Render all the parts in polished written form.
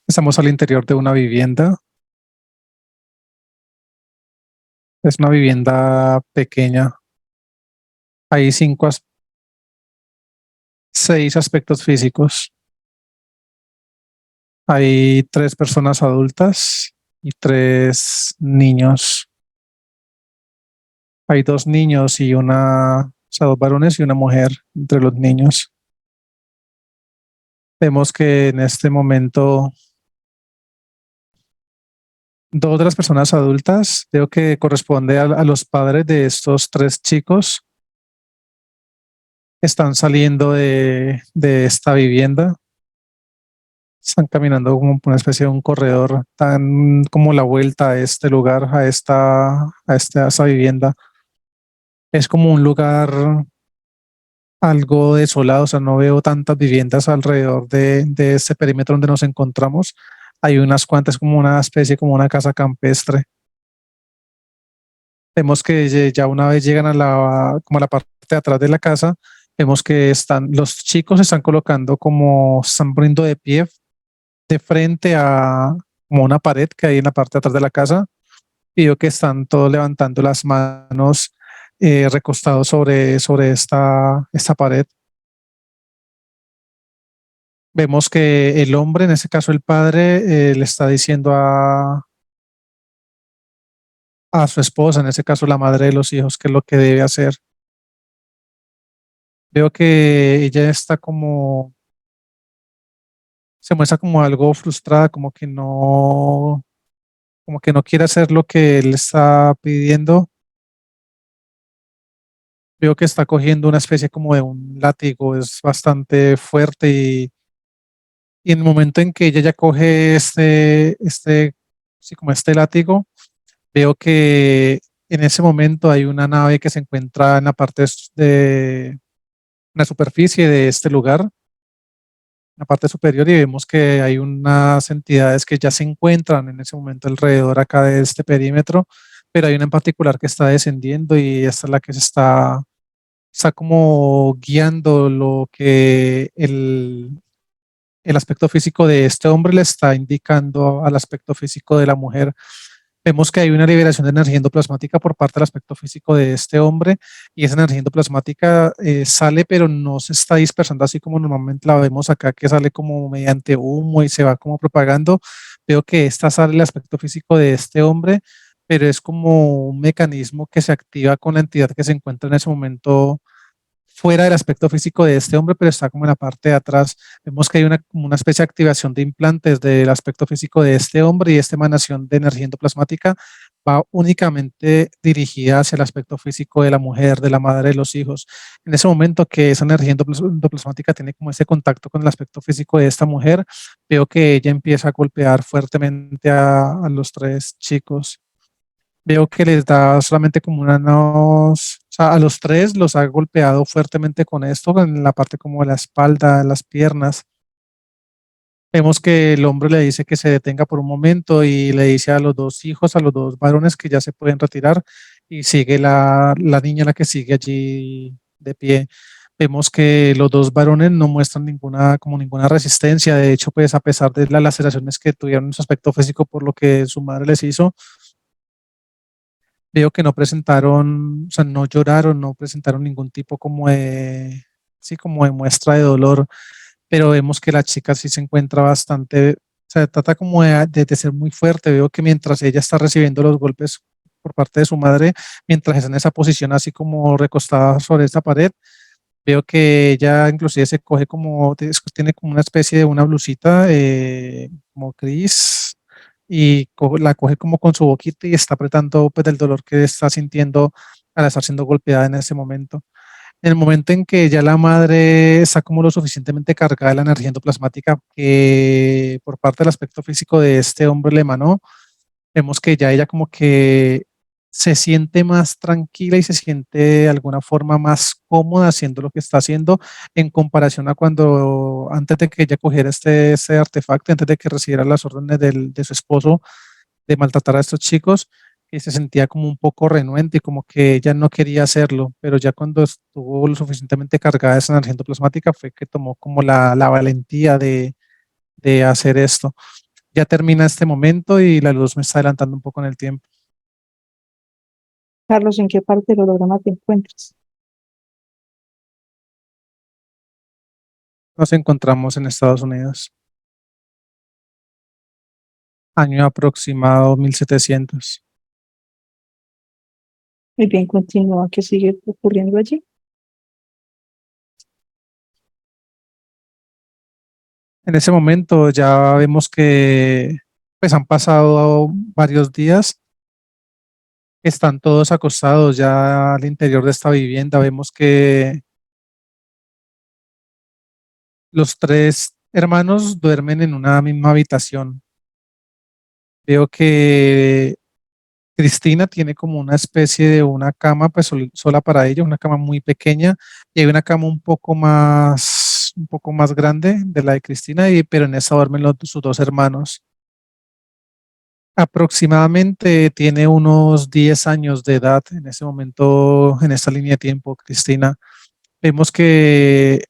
Estamos al interior de una vivienda. Es una vivienda pequeña. Hay seis aspectos físicos. Hay tres personas adultas y tres niños. Hay dos niños y o sea, dos varones y una mujer entre los niños. Vemos que en este momento dos de las personas adultas, veo que corresponde a los padres de estos tres chicos, están saliendo de esta vivienda. Están caminando como por una especie de un corredor, tan como la vuelta a este lugar, a esta vivienda. Es como un lugar algo desolado, o sea, no veo tantas viviendas alrededor de este perímetro donde nos encontramos. Hay unas cuantas, como una especie, como una casa campestre. Vemos que ya una vez llegan como a la parte de atrás de la casa, vemos que los chicos se están colocando como, se están poniendo de pie de frente a como una pared que hay en la parte de atrás de la casa, y veo que están todos levantando las manos, recostados sobre esta pared. Vemos que el hombre, en este caso el padre, le está diciendo a su esposa, en este caso la madre de los hijos, qué es lo que debe hacer. Veo que ella está como, se muestra como algo frustrada, como que no quiere hacer lo que él está pidiendo. Veo que está cogiendo una especie como de un látigo, es bastante fuerte, y en el momento en que ella ya coge sí, como este látigo, veo que en ese momento hay una nave que se encuentra en la de la superficie de este lugar, en la parte superior, y vemos que hay unas entidades que ya se encuentran en ese momento alrededor acá de este perímetro, pero hay una en particular que está descendiendo, y esta es la que está como guiando lo que el aspecto físico de este hombre le está indicando al aspecto físico de la mujer. Vemos que hay una liberación de energía endoplasmática por parte del aspecto físico de este hombre, y esa energía endoplasmática sale, pero no se está dispersando así como normalmente la vemos acá, que sale como mediante humo y se va como propagando. Veo que esta sale el aspecto físico de este hombre, pero es como un mecanismo que se activa con la entidad que se encuentra en ese momento fuera del aspecto físico de este hombre, pero está como en la parte de atrás. Vemos que hay como una especie de activación de implantes del aspecto físico de este hombre, y esta emanación de energía endoplasmática va únicamente dirigida hacia el aspecto físico de la mujer, de la madre de los hijos. En ese momento que esa energía endoplasmática tiene como ese contacto con el aspecto físico de esta mujer, veo que ella empieza a golpear fuertemente a los tres chicos. Veo que les da solamente como o sea, a los tres los ha golpeado fuertemente con esto, en la parte como de la espalda, las piernas. Vemos que el hombre le dice que se detenga por un momento, y le dice a los dos hijos, a los dos varones, que ya se pueden retirar, y sigue la niña, la que sigue allí de pie. Vemos que los dos varones no muestran como ninguna resistencia. De hecho, pues a pesar de las laceraciones que tuvieron en su aspecto físico por lo que su madre les hizo, veo que no presentaron, o sea, no lloraron, no presentaron ningún tipo como sí, como de muestra de dolor, pero vemos que la chica sí se encuentra bastante, o sea, trata como de ser muy fuerte. Veo que mientras ella está recibiendo los golpes por parte de su madre, mientras está en esa posición así como recostada sobre esta pared, veo que ella inclusive se coge como, tiene como una especie de una blusita, como gris, y la coge como con su boquita y está apretando, pues, del dolor que está sintiendo al estar siendo golpeada en ese momento. En el momento en que ya la madre está como lo suficientemente cargada de la energía endoplasmática que por parte del aspecto físico de este hombre le emanó, vemos que ya ella como que se siente más tranquila y se siente de alguna forma más cómoda haciendo lo que está haciendo, en comparación a cuando antes de que ella cogiera este artefacto, antes de que recibiera las órdenes de su esposo de maltratar a estos chicos, que se sentía como un poco renuente y como que ella no quería hacerlo, pero ya cuando estuvo lo suficientemente cargada de esa energía endoplasmática fue que tomó como la valentía de hacer esto. Ya termina este momento y la luz me está adelantando un poco en el tiempo. Carlos, ¿en qué parte del holograma te encuentras? Nos encontramos en Estados Unidos, año aproximado 1700. Muy bien, continúa. ¿Qué sigue ocurriendo allí? En ese momento ya vemos que pues han pasado varios días, están todos acostados ya al interior de esta vivienda. Vemos que los tres hermanos duermen en una misma habitación. Veo que Cristina tiene como una especie de una cama pues sola para ella, una cama muy pequeña, y hay una cama un poco más grande de la de Cristina, pero en esa duermen sus dos hermanos. Aproximadamente tiene unos 10 años de edad en ese momento, en esta línea de tiempo, Cristina. Vemos que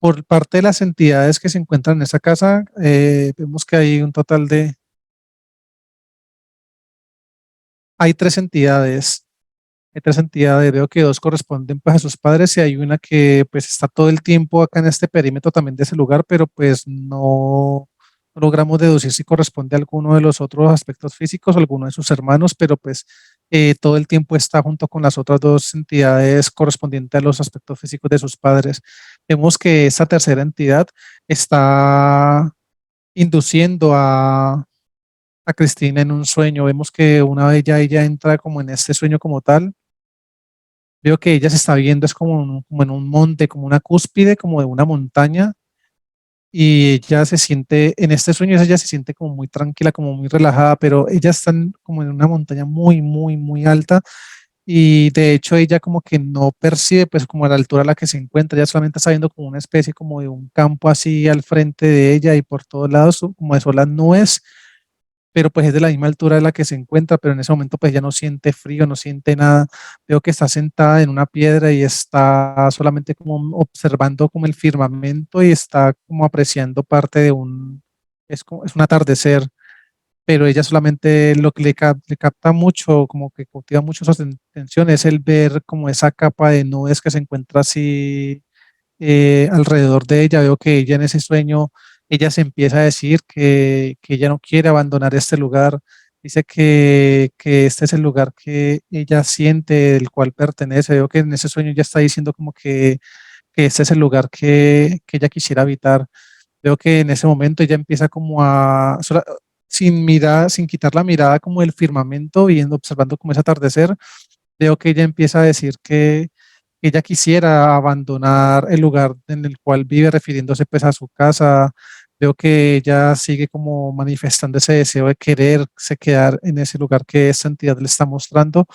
por parte de las entidades que se encuentran en esa casa, vemos que hay un total de, hay tres entidades. Hay tres entidades, veo que dos corresponden pues a sus padres y hay una que pues está todo el tiempo acá en este perímetro también de ese lugar, pero pues no logramos deducir si corresponde a alguno de los otros aspectos físicos o alguno de sus hermanos, pero pues todo el tiempo está junto con las otras dos entidades correspondientes a los aspectos físicos de sus padres. Vemos que esa tercera entidad está induciendo a Cristina en un sueño. Vemos que una vez ya ella entra como en este sueño como tal. Veo que ella se está viendo, es como, como en un monte, como una cúspide, como de una montaña, y ella se siente, en este sueño ella se siente como muy tranquila, como muy relajada, pero ella está como en una montaña muy alta, y de hecho ella como que no percibe pues como la altura a la que se encuentra, ella solamente está viendo como una especie como de un campo así al frente de ella y por todos lados como de solas nubes, pero pues es de la misma altura de la que se encuentra, pero en ese momento pues ya no siente frío, no siente nada. Veo que está sentada en una piedra y está solamente como observando como el firmamento y está como apreciando parte de es un atardecer, pero ella solamente lo que le capta mucho, como que cautiva mucho su atención es el ver como esa capa de nubes que se encuentra así alrededor de ella. Veo que ella en ese sueño, ella se empieza a decir que ella no quiere abandonar este lugar. Dice que este es el lugar que ella siente, el cual pertenece. Veo que en ese sueño ella está diciendo como que este es el lugar que ella quisiera habitar. Veo que en ese momento ella empieza como sin mirar, sin quitar la mirada como del firmamento, viendo, observando como ese atardecer. Veo que ella empieza a decir que ella quisiera abandonar el lugar en el cual vive, refiriéndose pues a su casa. Veo que ella sigue como manifestando ese deseo de quererse quedar en ese lugar que esa entidad le está mostrando.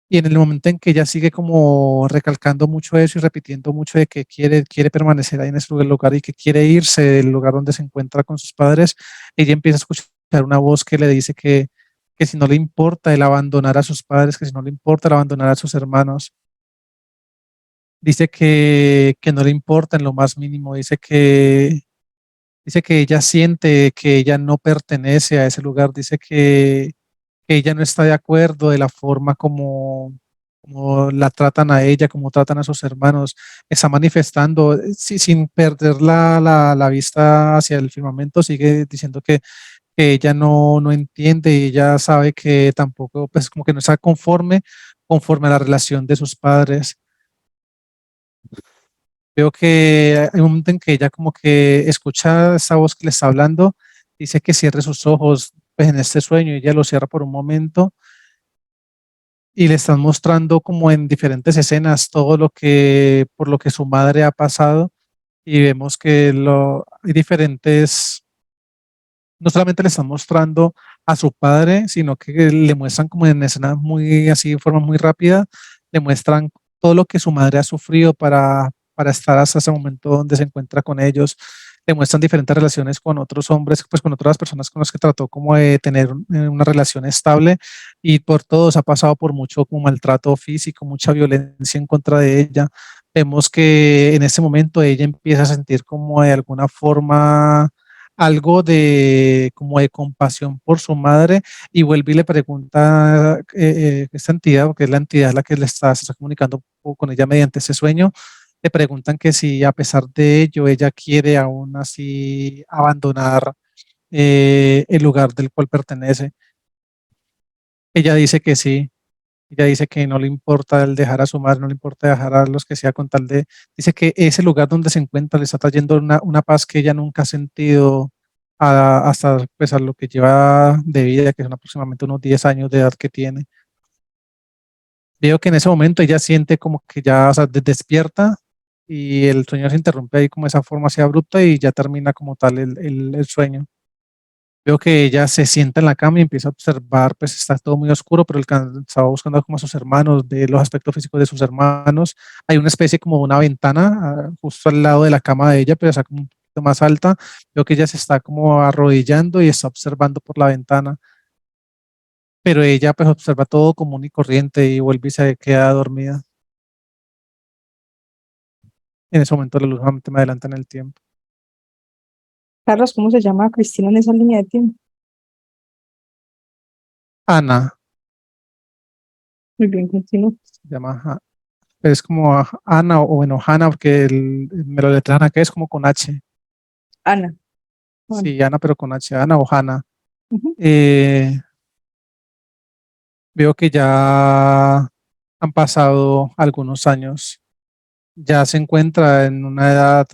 Y en el momento en que ella sigue como recalcando mucho eso y repitiendo mucho de que quiere permanecer ahí en ese lugar y que quiere irse del lugar donde se encuentra con sus padres, ella empieza a escuchar una voz que le dice que si no le importa el abandonar a sus padres, que si no le importa el abandonar a sus hermanos, dice que no le importa en lo más mínimo, dice que ella siente que ella no pertenece a ese lugar, dice que ella no está de acuerdo de la forma como la tratan a ella, como tratan a sus hermanos, está manifestando, sin perder la vista hacia el firmamento, sigue diciendo que ella no entiende y ella sabe que tampoco, pues como que no está conforme a la relación de sus padres. Veo que hay un momento en que ella como que escucha esa voz que le está hablando, dice que cierre sus ojos, pues en este sueño, y ella lo cierra por un momento y le están mostrando como en diferentes escenas todo lo que, por lo que su madre ha pasado, y vemos que hay diferentes, no solamente le están mostrando a su padre, sino que le muestran como en escenas muy así, de forma muy rápida, le muestran todo lo que su madre ha sufrido para estar hasta ese momento donde se encuentra con ellos. Le muestran diferentes relaciones con otros hombres, pues con otras personas con las que trató como de tener una relación estable, y por todos ha pasado por mucho como maltrato físico, mucha violencia en contra de ella. Vemos que en ese momento ella empieza a sentir como de alguna forma algo de como de compasión por su madre y vuelve y le pregunta esta entidad, porque es la entidad la que se está comunicando con ella mediante ese sueño, le preguntan que si a pesar de ello ella quiere aún así abandonar el lugar del cual pertenece. Ella dice que sí. Ella dice que no le importa el dejar a su madre, no le importa dejar a los que sea con tal de, dice que ese lugar donde se encuentra le está trayendo una paz que ella nunca ha sentido hasta pues, a lo que lleva de vida, que son aproximadamente unos 10 años de edad que tiene. Veo que en ese momento ella siente como que ya, o sea, despierta y el sueño se interrumpe ahí como de esa forma así abrupta y ya termina como tal el sueño. Veo que ella se sienta en la cama y empieza a observar, pues está todo muy oscuro, pero estaba buscando como a sus hermanos, ve los aspectos físicos de sus hermanos. Hay una especie como de una ventana justo al lado de la cama de ella, pero está como un poquito más alta. Veo que ella se está como arrodillando y está observando por la ventana, pero ella pues observa todo común y corriente y vuelve y se queda dormida. En ese momento la luz nuevamente me adelanta en el tiempo. Carlos, ¿cómo se llama a Cristina en esa línea de tiempo? Ana, Muy bien, continúa. se llama, es como Ana o bueno, Hannah, porque me lo letran acá es como con H. Ana. Ana. Sí, Ana, pero con H, Ana o Hanna. Ujú. Eh, Veo que ya han pasado algunos años. Ya se encuentra en una edad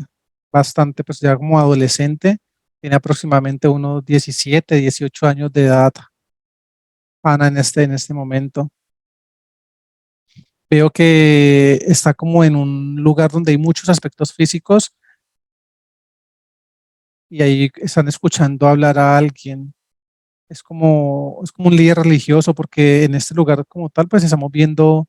bastante, pues ya como adolescente. Tiene aproximadamente unos 17, 18 años de edad, Ana, en este momento. Veo que está como en un lugar donde hay muchos aspectos físicos y ahí están escuchando hablar a alguien. Es como un líder religioso porque en este lugar como tal, pues estamos viendo,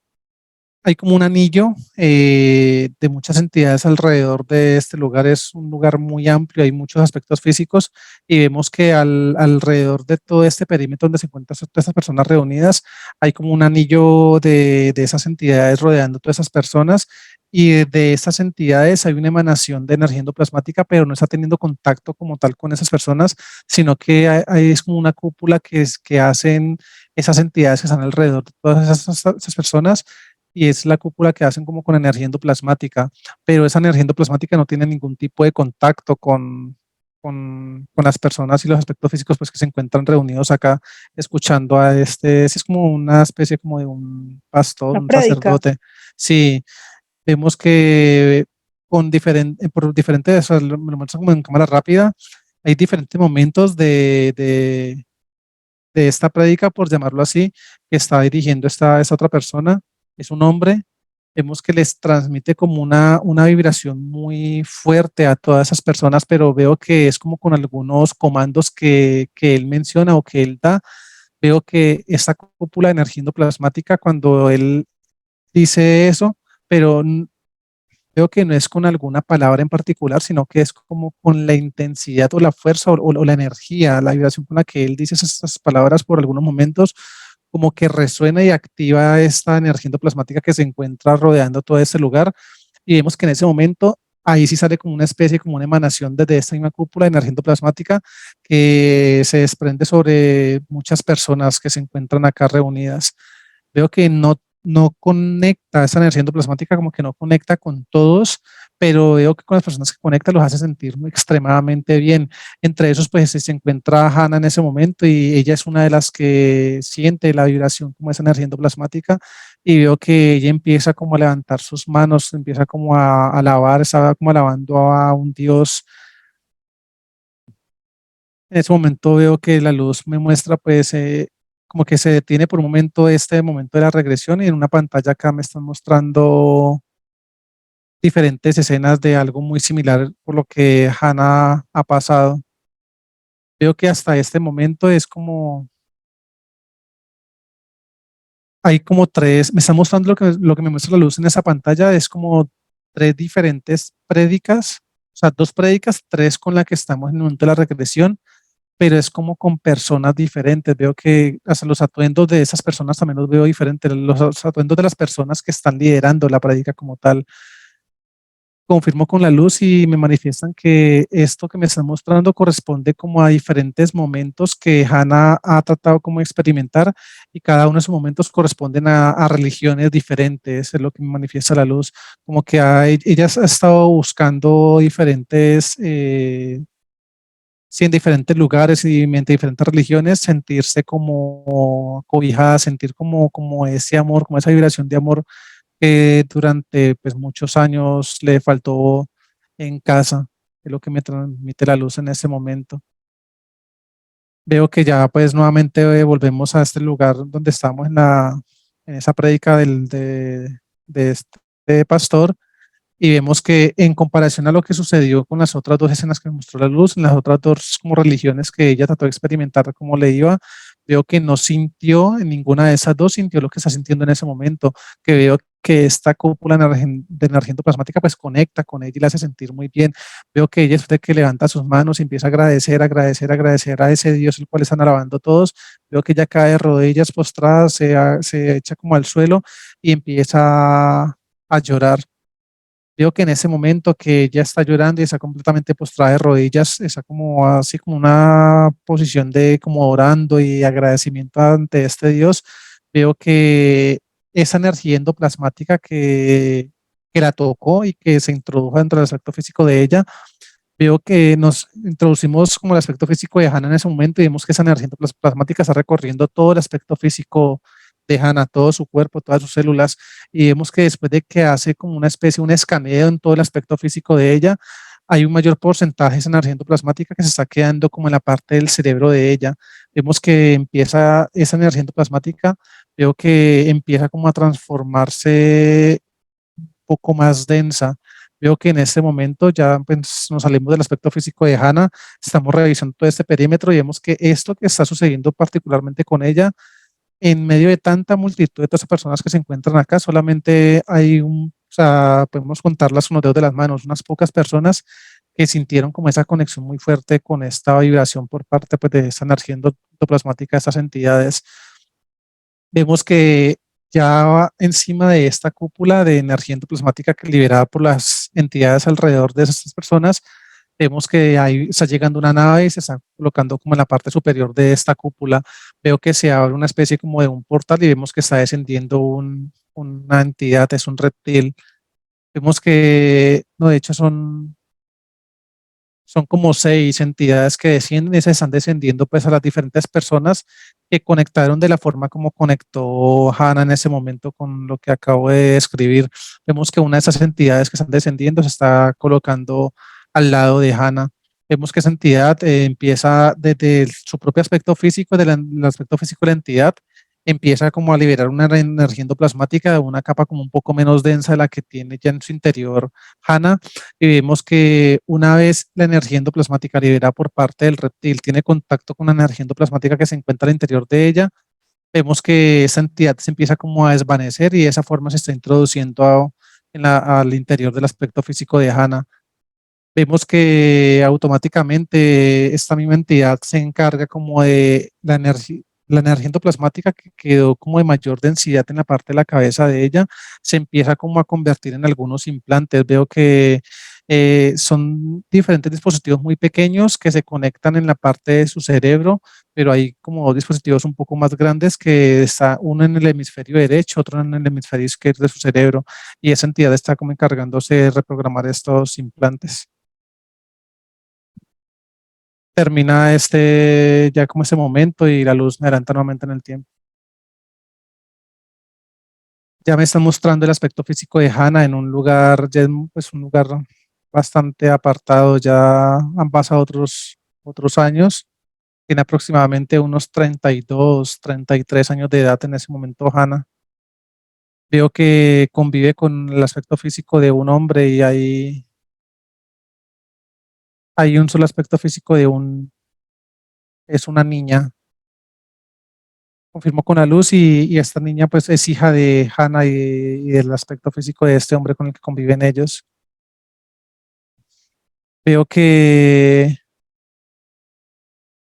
hay como un anillo de muchas entidades alrededor de este lugar. Es un lugar muy amplio, hay muchos aspectos físicos y vemos que alrededor de todo este perímetro donde se encuentran todas estas personas reunidas, hay como un anillo de esas entidades rodeando todas esas personas. Y de estas entidades hay una emanación de energía endoplasmática, pero no está teniendo contacto como tal con esas personas, sino que es como una cúpula que hacen esas entidades que están alrededor de todas esas personas y es la cúpula que hacen como con energía endoplasmática, pero esa energía endoplasmática no tiene ningún tipo de contacto con las personas y los aspectos físicos pues que se encuentran reunidos acá escuchando a sí, es como una especie como de un pastor, La un prédica. sacerdote. Sí, vemos que por diferentes, o sea, lo muestran como en cámara rápida, hay diferentes momentos de esta prédica, por llamarlo así, que está dirigiendo esta otra persona, es un hombre, vemos que les transmite como una vibración muy fuerte a todas esas personas, pero veo que es como con algunos comandos que él menciona o que él da. Veo que esta cúpula de energía endoplasmática, cuando él dice eso, pero veo que no es con alguna palabra en particular, sino que es como con la intensidad o la fuerza o la energía, la vibración con la que él dice esas palabras por algunos momentos, como que resuena y activa esta energía endoplasmática que se encuentra rodeando todo este lugar. Y vemos que en ese momento ahí sí sale como una especie, como una emanación desde esta misma cúpula de energía endoplasmática que se desprende sobre muchas personas que se encuentran acá reunidas. Veo que no conecta esa energía endoplasmática, como que no conecta con todos, pero veo que con las personas que conecta los hace sentir muy extremadamente bien. Entre esos, pues se encuentra Hannah en ese momento y ella es una de las que siente la vibración como esa energía endoplasmática y veo que ella empieza como a levantar sus manos, empieza como a alabar, estaba como alabando a un dios. En ese momento veo que la luz me muestra pues como que se detiene por un momento este momento de la regresión y en una pantalla acá me están mostrando diferentes escenas de algo muy similar por lo que Hannah ha pasado. Veo que hasta este momento es como, hay como tres, me está mostrando lo que me muestra la luz en esa pantalla, es como tres diferentes prédicas, o sea, dos prédicas, tres con la que estamos en el momento de la regresión, pero es como con personas diferentes. Veo que hasta los atuendos de esas personas también los veo diferentes, los atuendos de las personas que están liderando la práctica como tal. confirmo con la luz y me manifiestan que esto que me están mostrando corresponde como a diferentes momentos que Hannah ha tratado como de experimentar y cada uno de esos momentos corresponden a religiones diferentes, es lo que me manifiesta la luz, como que ella ha estado buscando diferentes, sí, en diferentes lugares y mediante diferentes religiones, sentirse como cobijada, sentir como ese amor, como esa vibración de amor que durante pues, muchos años le faltó en casa, es lo que me transmite la luz en este momento. Veo que ya pues nuevamente volvemos a este lugar donde estamos en esa prédica de este pastor y vemos que en comparación a lo que sucedió con las otras dos escenas que me mostró la luz, en las otras dos como religiones que ella trató de experimentar como le iba, veo que no sintió en ninguna de esas dos, sintió lo que está sintiendo en ese momento, que veo que esta cúpula de energía endoplasmática pues conecta con ella y la hace sentir muy bien. Veo que ella es de que levanta sus manos y empieza a agradecer, agradecer, agradecer a ese Dios el cual están alabando todos. Veo que ella cae de rodillas postrada, se echa como al suelo y empieza a llorar. Veo que en ese momento que ella está llorando y está completamente postrada de rodillas, está como así como una posición de como orando y agradecimiento ante este Dios. Veo que esa energía endoplasmática que la tocó y que se introdujo dentro del aspecto físico de ella, veo que nos introducimos como el aspecto físico de Hannah en ese momento y vemos que esa energía plasmática está recorriendo todo el aspecto físico de Hannah, todo su cuerpo, todas sus células, y vemos que después de que hace como una especie, un escaneo en todo el aspecto físico de ella, hay un mayor porcentaje de esa energía endoplasmática que se está quedando como en la parte del cerebro de ella. Vemos que empieza esa energía endoplasmática, veo que empieza como a transformarse poco más densa. Veo que en este momento ya pues, nos salimos del aspecto físico de Hannah, estamos revisando todo este perímetro y vemos que esto que está sucediendo particularmente con ella, en medio de tanta multitud de todas las personas que se encuentran acá, solamente hay o sea, podemos contarlas con los dedos de las manos, unas pocas personas que sintieron como esa conexión muy fuerte con esta vibración por parte pues, de esta energía endoplasmática de estas entidades. Vemos que ya encima de esta cúpula de energía endoplasmática que liberada por las entidades alrededor de estas personas, vemos que ahí está llegando una nave y se está colocando como en la parte superior de esta cúpula. Veo que se abre una especie como de un portal y vemos que está descendiendo una entidad, es un reptil. Vemos que, no, de hecho son como 6 entidades que descienden y se están descendiendo pues a las diferentes personas que conectaron de la forma como conectó Hannah en ese momento con lo que acabo de escribir. Vemos que una de esas entidades que están descendiendo se está colocando al lado de Hannah. Vemos que esa entidad empieza desde su propio aspecto físico, del aspecto físico de la entidad, empieza como a liberar una energía endoplasmática de una capa como un poco menos densa de la que tiene ya en su interior Hannah, y vemos que una vez la energía endoplasmática liberada por parte del reptil tiene contacto con la energía endoplasmática que se encuentra al interior de ella, vemos que esa entidad se empieza como a desvanecer y de esa forma se está introduciendo al interior del aspecto físico de Hannah. Vemos que automáticamente esta misma entidad se encarga como de la energía endoplasmática que quedó como de mayor densidad en la parte de la cabeza de ella, se empieza como a convertir en algunos implantes. Veo que son diferentes dispositivos muy pequeños que se conectan en la parte de su cerebro, pero hay como dos dispositivos un poco más grandes que está uno en el hemisferio derecho, otro en el hemisferio izquierdo de su cerebro, y esa entidad está como encargándose de reprogramar estos implantes. Termina ya como ese momento y la luz me adelanta nuevamente en el tiempo. Ya me están mostrando el aspecto físico de Hannah en un lugar, ya es pues un lugar bastante apartado, ya han pasado otros años, tiene aproximadamente unos 32, 33 años de edad en ese momento Hannah. Veo que convive con el aspecto físico de un hombre y hay un solo aspecto físico es una niña. Confirmó con la luz y esta niña pues es hija de Hannah y del aspecto físico de este hombre con el que conviven ellos. Veo que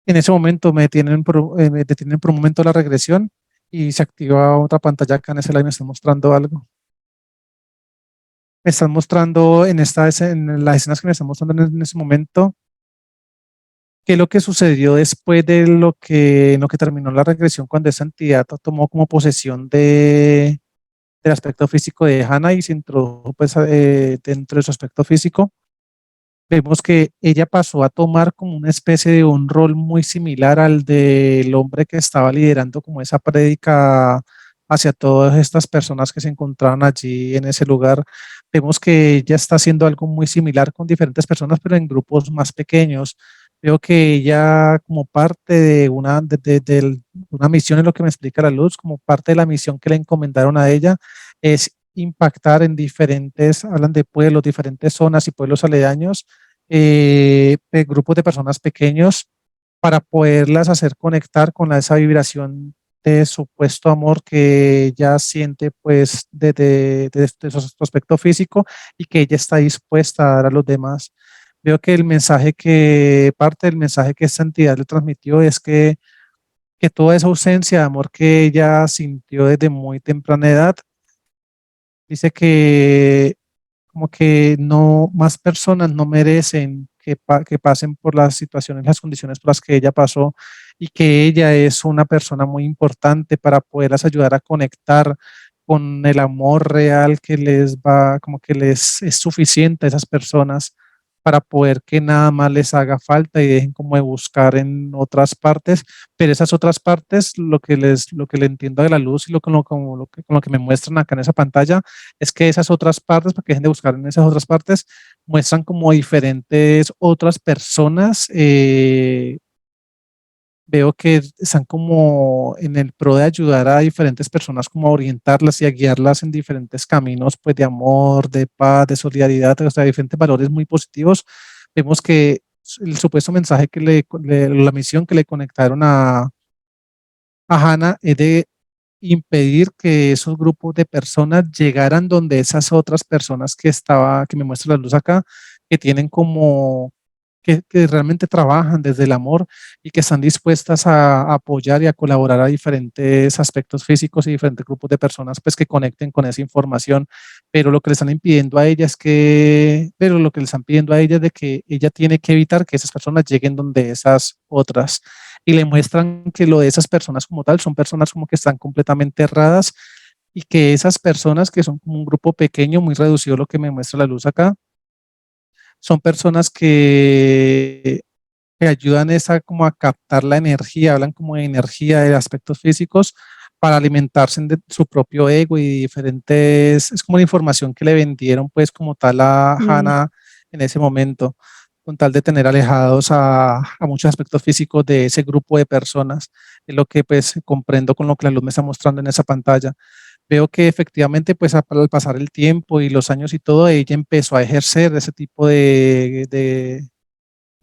en ese momento me detienen por un momento la regresión y se activa otra pantalla acá en ese lado y me está mostrando algo. me están mostrando en las escenas que me están mostrando en ese momento, qué es lo que sucedió después de en lo que terminó la regresión cuando esa entidad tomó como posesión del aspecto físico de Hannah y se introdujo pues, dentro de su aspecto físico. Vemos que ella pasó a tomar como una especie de un rol muy similar al del hombre que estaba liderando como esa prédica hacia todas estas personas que se encontraban allí en ese lugar. Vemos que ella está haciendo algo muy similar con diferentes personas, pero en grupos más pequeños. Veo que ella como parte de una misión, es lo que me explica la luz, como parte de la misión que le encomendaron a ella, es impactar en diferentes, hablan de pueblos, diferentes zonas y pueblos aledaños, grupos de personas pequeños para poderlas hacer conectar con esa vibración de supuesto amor que ella siente pues desde su aspecto físico y que ella está dispuesta a dar a los demás. Veo que parte del mensaje que esta entidad le transmitió es que toda esa ausencia de amor que ella sintió desde muy temprana edad, dice que como que no, más personas no merecen que pasen por las situaciones, las condiciones por las que ella pasó y que ella es una persona muy importante para poderlas ayudar a conectar con el amor real que les va, como que les es suficiente a esas personas para poder que nada más les haga falta y dejen como de buscar en otras partes, pero esas otras partes, lo que le entiendo de la luz y con lo que me muestran acá en esa pantalla, es que esas otras partes, para que dejen de buscar en esas otras partes, muestran como diferentes otras personas. Veo que están como en el pro de ayudar a diferentes personas, como a orientarlas y a guiarlas en diferentes caminos, pues de amor, de paz, de solidaridad, o sea, diferentes valores muy positivos. Vemos que el supuesto mensaje la misión que le conectaron a Hannah es de impedir que esos grupos de personas llegaran donde esas otras personas que me muestra la luz acá, que tienen que realmente trabajan desde el amor y que están dispuestas a apoyar y a colaborar a diferentes aspectos físicos y diferentes grupos de personas, pues que conecten con esa información. Pero lo que le están impidiendo a ella pero lo que le están pidiendo a ella es de que ella tiene que evitar que esas personas lleguen donde esas otras y le muestran que lo de esas personas como tal son personas como que están completamente erradas y que esas personas que son como un grupo pequeño, muy reducido, lo que me muestra la luz acá, son personas que ayudan como a captar la energía, hablan como de energía, de aspectos físicos para alimentarse de su propio ego y diferentes, es como la información que le vendieron pues como tal a Mm, Hannah en ese momento, con tal de tener alejados a muchos aspectos físicos de ese grupo de personas, es lo que pues comprendo con lo que la luz me está mostrando en esa pantalla. Veo que efectivamente pues al pasar el tiempo y los años y todo, ella empezó a ejercer ese tipo de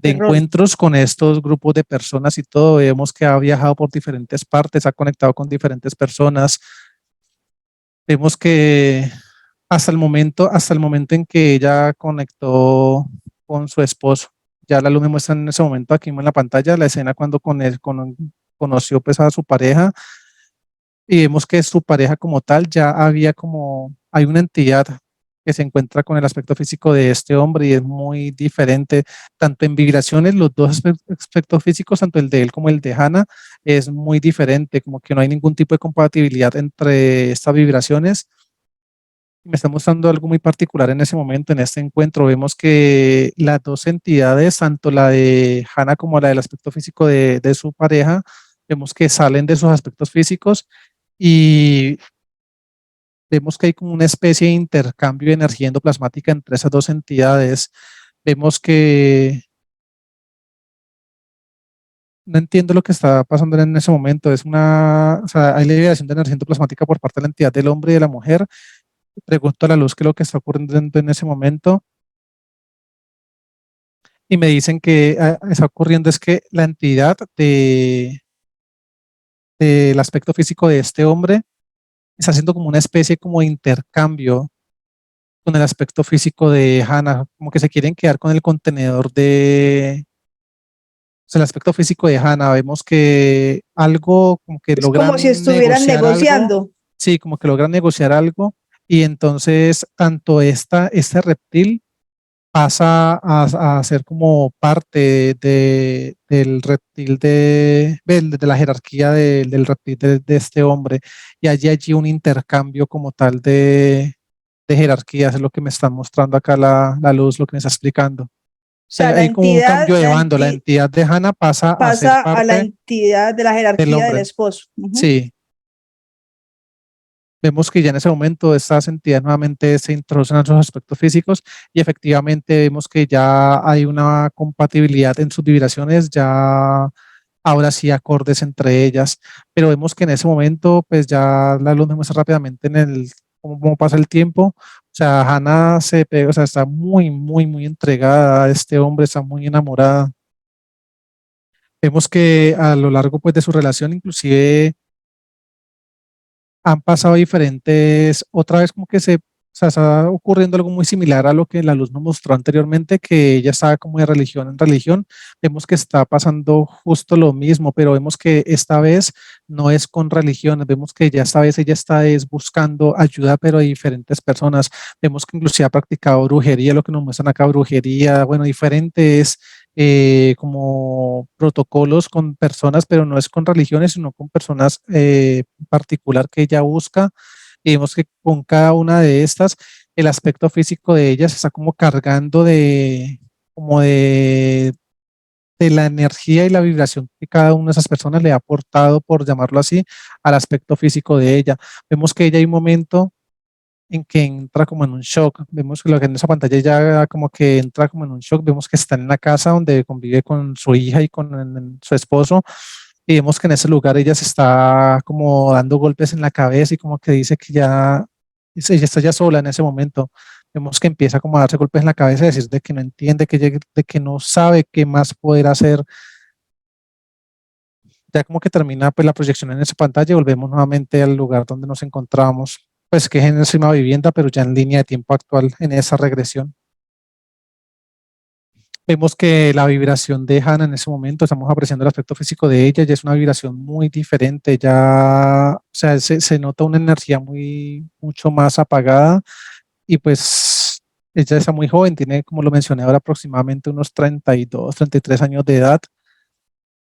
error. encuentros con estos grupos de personas y todo. Vemos que ha viajado por diferentes partes, ha conectado con diferentes personas. Vemos que hasta el momento en que ella conectó con su esposo, ya la luz me muestra en ese momento aquí en la pantalla la escena cuando conoció pues a su pareja y vemos que su pareja como tal ya hay una entidad que se encuentra con el aspecto físico de este hombre y es muy diferente, tanto en vibraciones, los dos aspectos físicos, tanto el de él como el de Hannah, es muy diferente, como que no hay ningún tipo de compatibilidad entre estas vibraciones. Me está mostrando algo muy particular en ese momento, en este encuentro. Vemos que las dos entidades, tanto la de Hannah como la del aspecto físico de su pareja, vemos que salen de sus aspectos físicos y vemos que hay como una especie de intercambio de energía endoplasmática entre esas dos entidades. Vemos que no entiendo lo que está pasando en ese momento. O sea, hay liberación de energía endoplasmática por parte de la entidad del hombre y de la mujer. Pregunto a la luz qué es lo que está ocurriendo en ese momento y me dicen que está ocurriendo es que la entidad del aspecto físico de este hombre está haciendo como una especie como de intercambio con el aspecto físico de Hannah, como que se quieren quedar con el contenedor o sea, el aspecto físico de Hannah. Vemos que algo, como que Es como si logran estuvieran negociar algo, negociando. sí, como que logran negociar algo Y entonces tanto este reptil pasa a ser como parte del reptil de la jerarquía del reptil de este hombre. Y hay allí un intercambio como tal de jerarquías, es lo que me está mostrando acá la luz, lo que me está explicando. O sea, Hay como un cambio de bando, la entidad de Hannah pasa a ser pasa a la parte entidad de la del jerarquía del hombre. esposo. Ujú. Sí, vemos que ya en ese momento estas entidades nuevamente se introducen a sus aspectos físicos y efectivamente vemos que ya hay una compatibilidad en sus vibraciones, ya ahora sí acordes entre ellas, pero vemos que en ese momento pues ya la luz me muestra rápidamente en el cómo pasa el tiempo. O sea, Hannah se pega, o sea, está muy entregada a este hombre, está muy enamorada. Vemos que a lo largo pues de su relación inclusive han pasado diferentes, otra vez como que o sea, está ocurriendo algo muy similar a lo que la luz nos mostró anteriormente, que ella estaba como de religión en religión. Vemos que está pasando justo lo mismo, pero vemos que esta vez no es con religiones, vemos que ya esta vez ella está es buscando ayuda, pero de diferentes personas. Vemos que inclusive ha practicado brujería, lo que nos muestran acá, brujería, bueno, diferentes como protocolos con personas, pero no es con religiones, sino con personas particular que ella busca. Y vemos que con cada una de estas, el aspecto físico de ella se está como cargando como de la energía y la vibración que cada una de esas personas le ha aportado, por llamarlo así, al aspecto físico de ella. Vemos que ella hay un momento en que entra como en un shock. Vemos que lo que en esa pantalla ya como que entra como en un shock. Vemos que está en la casa donde convive con su hija y con su esposo. Y vemos que en ese lugar ella se está como dando golpes en la cabeza y como que dice que ya, ella está ya sola en ese momento. Vemos que empieza como a darse golpes en la cabeza y decir de que no entiende, de que no sabe qué más poder hacer. Ya como que termina pues la proyección en esa pantalla y volvemos nuevamente al lugar donde nos encontramos, pues que es en esa misma vivienda, pero ya en línea de tiempo actual en esa regresión. Vemos que la vibración de Hannah en ese momento, estamos apreciando el aspecto físico de ella, ya es una vibración muy diferente, ya, o sea, se nota una energía mucho más apagada y pues ella está muy joven, tiene, como lo mencioné ahora, aproximadamente unos 32, 33 años de edad,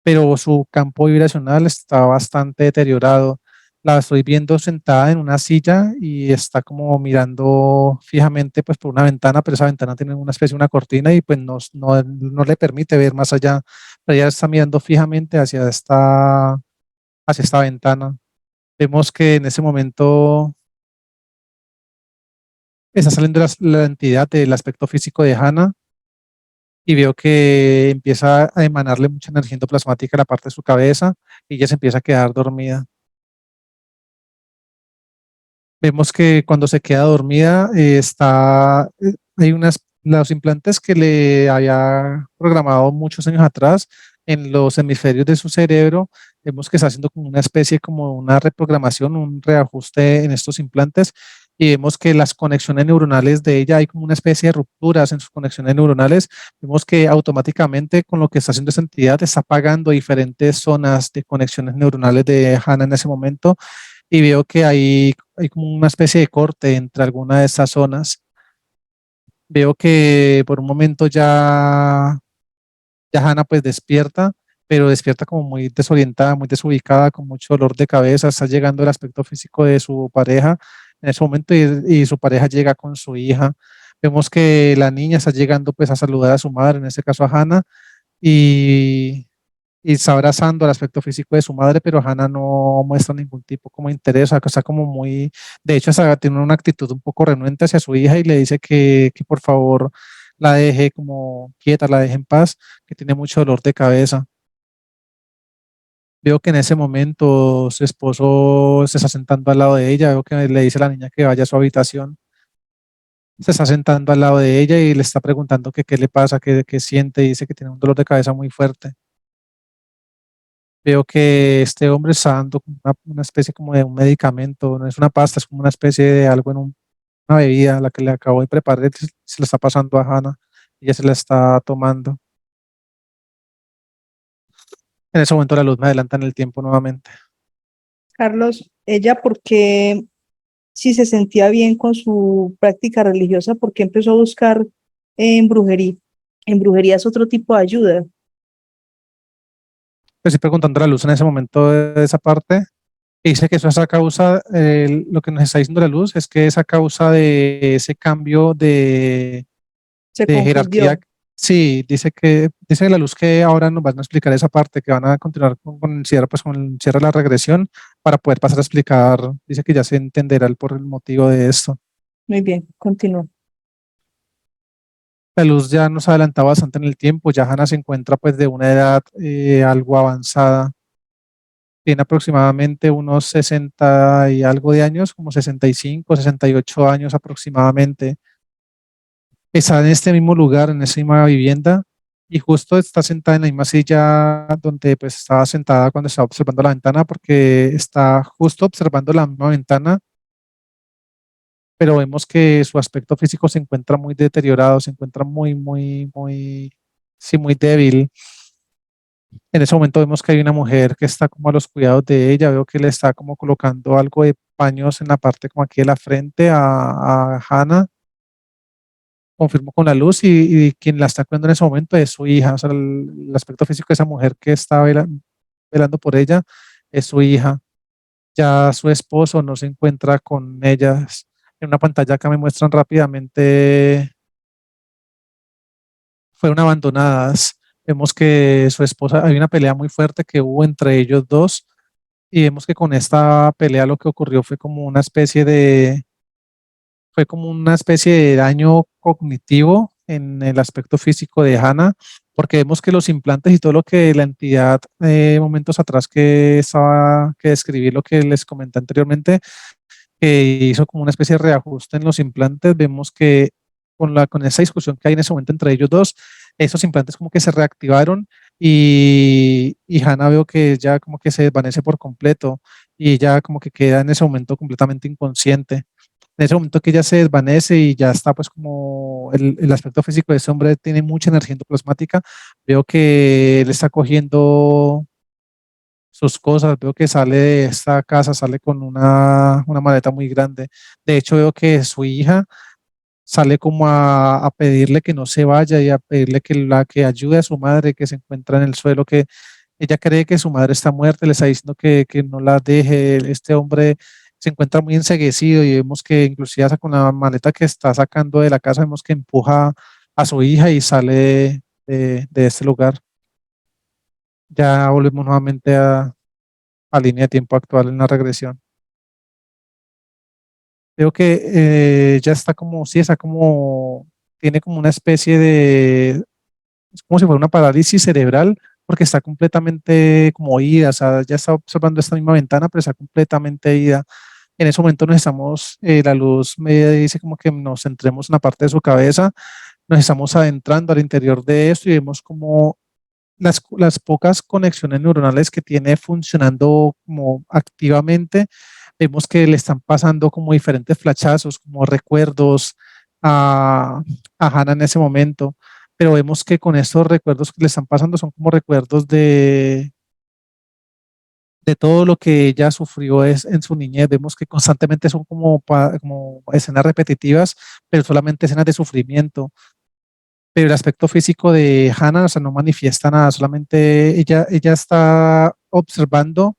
pero su campo vibracional está bastante deteriorado. La estoy viendo sentada en una silla y está como mirando fijamente pues por una ventana, pero esa ventana tiene una especie de una cortina y pues no le permite ver más allá. Pero ella está mirando fijamente hacia esta ventana. Vemos que en ese momento está saliendo la entidad del aspecto físico de Hannah y veo que empieza a emanarle mucha energía endoplasmática a la parte de su cabeza y ella se empieza a quedar dormida. Vemos que cuando se queda dormida hay los implantes que le había programado muchos años atrás en los hemisferios de su cerebro. Vemos que está haciendo como una especie, como una reprogramación, un reajuste en estos implantes y vemos que las conexiones neuronales de ella hay como una especie de rupturas en sus conexiones neuronales. Vemos que automáticamente con lo que está haciendo esa entidad está apagando diferentes zonas de conexiones neuronales de Hannah en ese momento y veo que hay como una especie de corte entre alguna de esas zonas. Veo que por un momento ya Hannah pues despierta, pero despierta como muy desorientada, muy desubicada, con mucho dolor de cabeza. Está llegando el aspecto físico de su pareja en ese momento y su pareja llega con su hija. Vemos que la niña está llegando pues a saludar a su madre, en este caso a Hannah, y y está abrazando el aspecto físico de su madre, pero Hannah no muestra ningún tipo como de interés, o sea, que está como muy, de hecho, hasta tiene una actitud un poco renuente hacia su hija y le dice que por favor la deje como quieta, la deje en paz, que tiene mucho dolor de cabeza. Veo que en ese momento su esposo se está sentando al lado de ella, veo que le dice a la niña que vaya a su habitación, se está sentando al lado de ella y le está preguntando que qué le pasa, qué siente, y dice que tiene un dolor de cabeza muy fuerte. Veo que este hombre está dando como una especie como de un medicamento, no es una pasta, es como una especie de algo en una bebida, la que le acabo de preparar, se la está pasando a Hannah, y ella se la está tomando. En ese momento la luz me adelanta en el tiempo nuevamente. Carlos, ella, ¿por qué? si se sentía bien con su práctica religiosa, porque empezó a buscar en brujería. En brujería es otro tipo de ayuda. Pues estoy preguntando a la luz en ese momento de esa parte. Y dice que eso es a causa, lo que nos está diciendo la luz es que es a causa de ese cambio Se de jerarquía. confundió. Sí, dice la luz que ahora nos van a explicar esa parte, que van a continuar con el cierre, pues con el cierre de la regresión para poder pasar a explicar. Dice que ya se entenderá por el motivo de esto. Muy bien, continúa. La luz ya nos adelantaba bastante en el tiempo, ya Hannah se encuentra pues de una edad algo avanzada, tiene aproximadamente unos 60 y algo de años, como 65, 68 años aproximadamente. Está en este mismo lugar, en esa misma vivienda, y justo está sentada en la misma silla donde pues estaba sentada cuando estaba observando la ventana, porque está justo observando la misma ventana, pero vemos que su aspecto físico se encuentra muy deteriorado, se encuentra sí, muy débil. En ese momento vemos que hay una mujer que está como a los cuidados de ella, veo que le está como colocando algo de paños en la parte como aquí de la frente a Hannah. Confirmo con la luz y quien la está cuidando en ese momento es su hija, o sea, el aspecto físico de esa mujer que está velando por ella es su hija. Ya su esposo no se encuentra con ellas. En una pantalla acá me muestran rápidamente, fueron abandonadas. Vemos que su esposa, hay una pelea muy fuerte que hubo entre ellos dos y vemos que con esta pelea lo que ocurrió fue como una especie de daño cognitivo en el aspecto físico de Hannah, porque vemos que los implantes y todo lo que la entidad, momentos atrás que describí lo que les comenté anteriormente, que hizo como una especie de reajuste en los implantes, vemos que con esa discusión que hay en ese momento entre ellos dos, esos implantes como que se reactivaron y Hannah veo que ya como que se desvanece por completo y ya como que queda en ese momento completamente inconsciente. En ese momento que ella se desvanece y ya está pues como el aspecto físico de ese hombre tiene mucha energía endoplasmática, veo que él está cogiendo sus cosas, veo que sale de esta casa, sale con una maleta muy grande. De hecho, veo que su hija sale como a pedirle que no se vaya y a pedirle que ayude a su madre que se encuentra en el suelo, que ella cree que su madre está muerta, le está diciendo que no la deje. Este hombre se encuentra muy enceguecido y vemos que inclusive hasta con la maleta que está sacando de la casa, vemos que empuja a su hija y sale de este lugar. Ya volvemos nuevamente a línea de tiempo actual en la regresión. Veo que ya está como, sí, está como, tiene como una especie de, es como si fuera una parálisis cerebral, porque está completamente como ida, o sea, ya está observando esta misma ventana, pero está completamente ida. En ese momento la luz me dice como que nos centremos en la parte de su cabeza, nos estamos adentrando al interior de esto y vemos como las pocas conexiones neuronales que tiene funcionando como activamente, vemos que le están pasando como diferentes flashazos, como recuerdos a, a Hannah en ese momento, pero vemos que con estos recuerdos que le están pasando son como recuerdos de todo lo que ella sufrió en su niñez. Vemos que constantemente son como escenas repetitivas, pero solamente escenas de sufrimiento, pero el aspecto físico de Hannah, o sea, no manifiesta nada, solamente ella está observando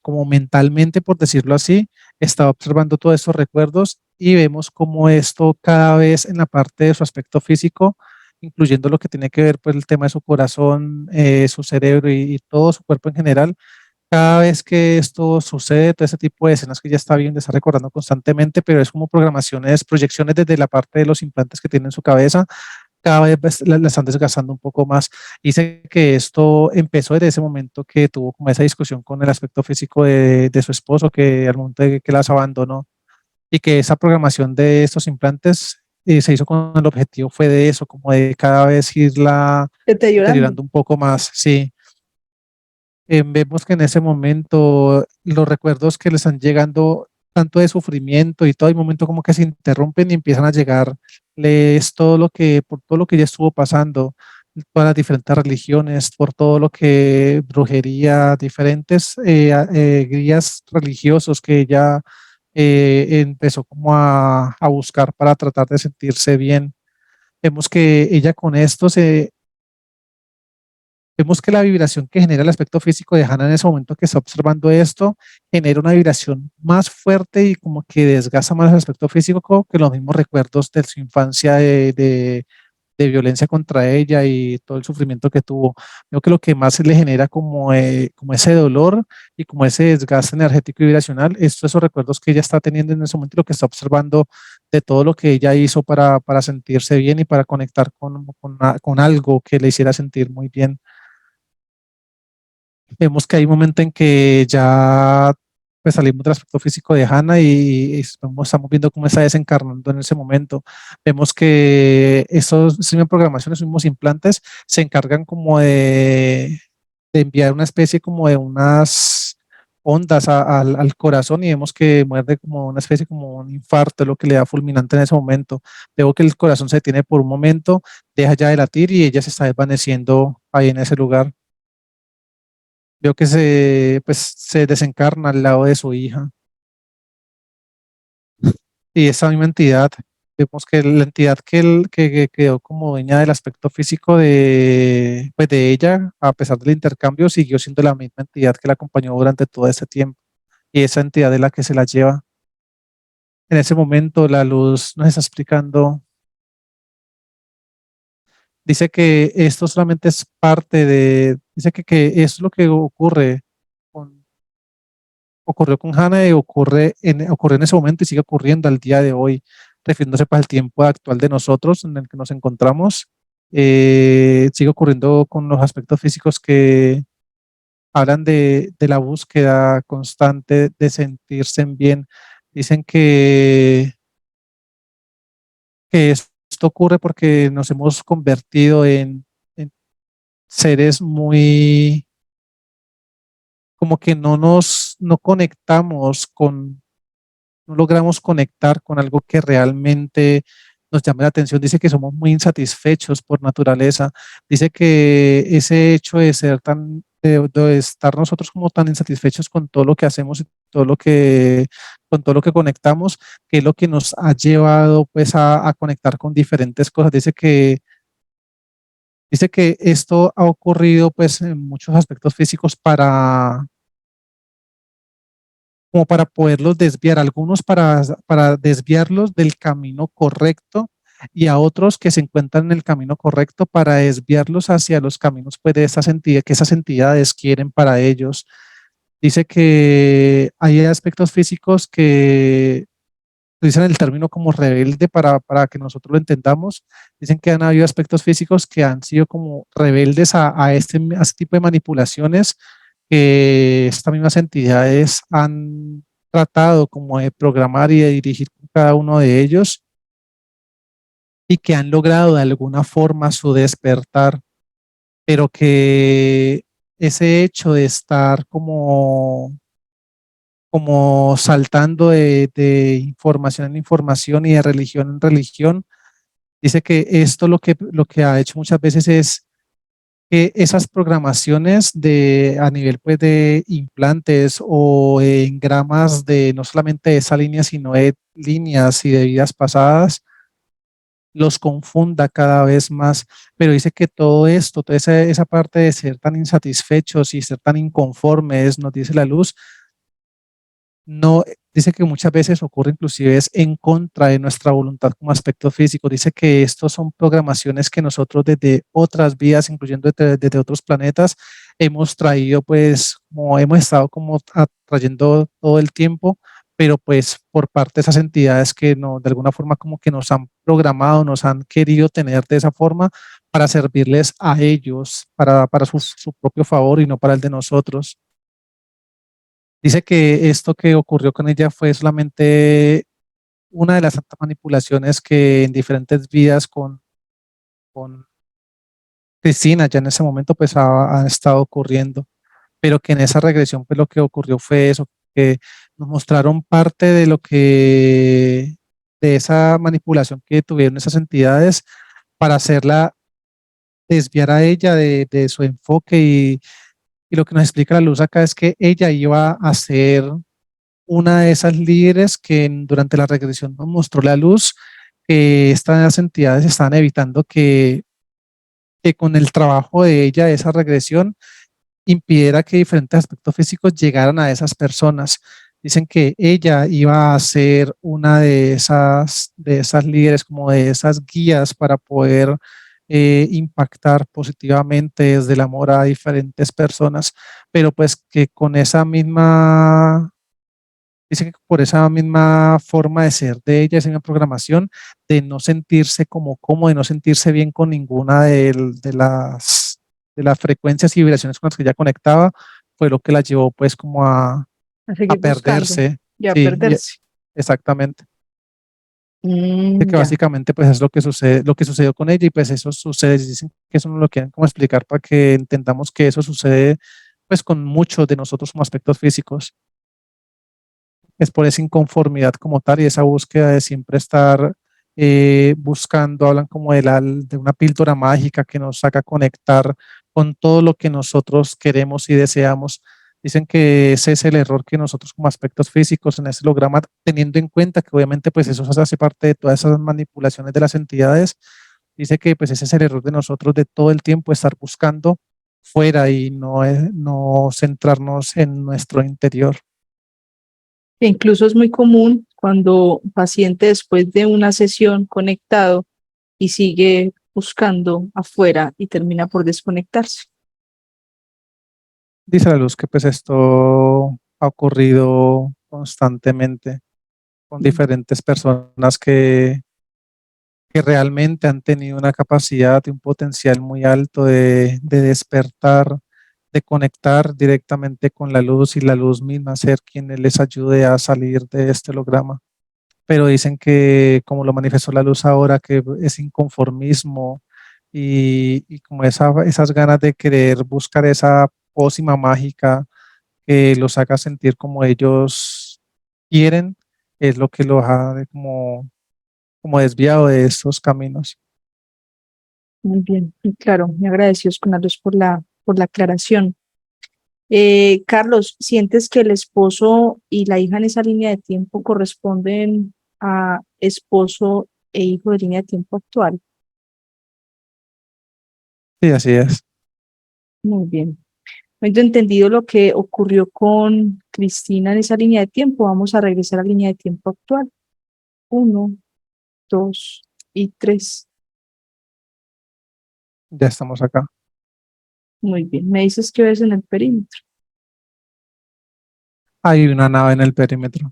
como mentalmente, por decirlo así, está observando todos estos recuerdos y vemos como esto cada vez en la parte de su aspecto físico, incluyendo lo que tiene que ver pues el tema de su corazón, su cerebro y todo su cuerpo en general. Cada vez que esto sucede, todo ese tipo de escenas que ella está viendo, está recordando constantemente, pero es como programaciones, proyecciones desde la parte de los implantes que tiene en su cabeza, cada vez la están desgastando un poco más. Dice que esto empezó desde ese momento que tuvo como esa discusión con el aspecto físico de su esposo, que al momento de que las abandonó, y que esa programación de estos implantes se hizo con el objetivo fue de eso, como de cada vez irla Deteriorando. deteriorando un poco más, sí. Vemos que en ese momento los recuerdos que le están llegando, tanto de sufrimiento y todo, hay momento como que se interrumpen y empiezan a llegarles por todo lo que ya estuvo pasando, todas las diferentes religiones, por todo lo que brujería, diferentes guías religiosos que ella empezó como a buscar para tratar de sentirse bien. Vemos que ella con esto vemos que la vibración que genera el aspecto físico de Hannah en ese momento que está observando esto, genera una vibración más fuerte y como que desgasta más el aspecto físico que los mismos recuerdos de su infancia de violencia contra ella y todo el sufrimiento que tuvo. Creo que lo que más le genera como ese dolor y como ese desgaste energético y vibracional, esos recuerdos que ella está teniendo en ese momento y lo que está observando de todo lo que ella hizo para sentirse bien y para conectar con algo que le hiciera sentir muy bien. Vemos que hay un momento en que ya pues salimos del aspecto físico de Hannah y estamos viendo cómo está desencarnando en ese momento. Vemos que esas mismas programaciones, esos mismos implantes se encargan como de enviar una especie como de unas ondas al corazón y vemos que muerde como una especie como un infarto, lo que le da fulminante en ese momento. Veo que el corazón se detiene por un momento, deja ya de latir y ella se está desvaneciendo ahí en ese lugar. Veo que pues, se desencarna al lado de su hija. Y esa misma entidad, vemos que la entidad que quedó como dueña del aspecto físico pues, de ella, a pesar del intercambio, siguió siendo la misma entidad que la acompañó durante todo ese tiempo. Y esa entidad es la que se la lleva. En ese momento, la luz nos está explicando, dice que esto solamente es parte dice que eso es lo que ocurrió con Hannah y ocurrió en ese momento y sigue ocurriendo al día de hoy, refiriéndose para el tiempo actual de nosotros en el que nos encontramos. Sigue ocurriendo con los aspectos físicos que hablan de la búsqueda constante de sentirse bien. Dicen que esto ocurre porque nos hemos convertido en seres muy, como que no conectamos no logramos conectar con algo que realmente nos llame la atención. Dice que somos muy insatisfechos por naturaleza. Dice que ese hecho de ser de estar nosotros como tan insatisfechos con todo lo que hacemos y con todo lo que conectamos, que es lo que nos ha llevado pues a conectar con diferentes cosas. Dice que esto ha ocurrido pues en muchos aspectos físicos como para poderlos desviar, algunos para desviarlos del camino correcto y a otros que se encuentran en el camino correcto para desviarlos hacia los caminos pues, de que esas entidades quieren para ellos. Dice que hay aspectos físicos que utilizan el término como rebelde para que nosotros lo entendamos. Dicen que han habido aspectos físicos que han sido como rebeldes a este tipo de manipulaciones que estas mismas entidades han tratado como de programar y de dirigir con cada uno de ellos y que han logrado de alguna forma su despertar, pero que ese hecho de estar como saltando de información en información y de religión en religión, dice que esto lo que ha hecho muchas veces es que esas programaciones a nivel pues, de implantes o engramas de no solamente de esa línea, sino de líneas y de vidas pasadas, los confunda cada vez más. Pero dice que todo esto, toda esa parte de ser tan insatisfechos y ser tan inconformes, nos dice la luz, no, dice que muchas veces ocurre inclusive es en contra de nuestra voluntad como aspecto físico. Dice que estos son programaciones que nosotros desde otras vías, incluyendo desde otros planetas, hemos traído, pues, como hemos estado como atrayendo todo el tiempo, pero pues por parte de esas entidades que no, de alguna forma como que nos han programado, nos han querido tener de esa forma para servirles a ellos, para su propio favor y no para el de nosotros. Dice que esto que ocurrió con ella fue solamente una de las tantas manipulaciones que en diferentes vidas con Cristina ya en ese momento pues han estado ocurriendo, pero que en esa regresión pues lo que ocurrió fue eso, que nos mostraron parte de esa manipulación que tuvieron esas entidades para hacerla desviar a ella de su enfoque y lo que nos explica la luz acá es que ella iba a ser una de esas líderes que durante la regresión nos mostró la luz, que estas entidades estaban evitando que con el trabajo de ella, esa regresión, impidiera que diferentes aspectos físicos llegaran a esas personas. Dicen que ella iba a ser una de esas líderes, como de esas guías para poder impactar positivamente desde el amor a diferentes personas, pero pues que con esa misma, dicen que por esa misma forma de ser de ella, esa misma programación, de no sentirse como cómodo, de no sentirse bien con ninguna de las frecuencias y vibraciones con las que ella conectaba, fue lo que la llevó pues como A a seguir buscando perderse. y a Sí, perderse. exactamente. De que Ya. básicamente pues es lo que sucede, lo que sucedió con ella y pues eso sucede, dicen que eso no lo quieren como explicar para que entendamos que eso sucede pues con muchos de nosotros como aspectos físicos. Es por esa inconformidad como tal y esa búsqueda de siempre estar buscando, hablan como de una píldora mágica que nos haga conectar con todo lo que nosotros queremos y deseamos. Dicen que ese es el error que nosotros como aspectos físicos en ese holograma, teniendo en cuenta que obviamente pues eso hace parte de todas esas manipulaciones de las entidades, dice que pues ese es el error de nosotros de todo el tiempo estar buscando fuera y no centrarnos en nuestro interior. Que incluso es muy común cuando un paciente después de una sesión conectado y sigue buscando afuera y termina por desconectarse. Dice la luz que pues esto ha ocurrido constantemente con Mm, diferentes personas que realmente han tenido una capacidad y un potencial muy alto de despertar, de conectar directamente con la luz y la luz misma ser quien les ayude a salir de este holograma. Pero dicen que como lo manifestó la luz ahora, que es inconformismo y como esas ganas de querer buscar esa pócima mágica que los haga sentir como ellos quieren, es lo que los ha como desviado de estos caminos. Muy bien, y claro, me agradecidos con la luz por la aclaración. Carlos, ¿sientes que el esposo y la hija en esa línea de tiempo corresponden a esposo e hijo de línea de tiempo actual? Sí, así es. Muy bien. Habiendo entendido lo que ocurrió con Cristina en esa línea de tiempo, vamos a regresar a la línea de tiempo actual. Uno, dos y tres. Ya estamos acá. Muy bien. Me dices que ves en el perímetro. Hay una nave en el perímetro.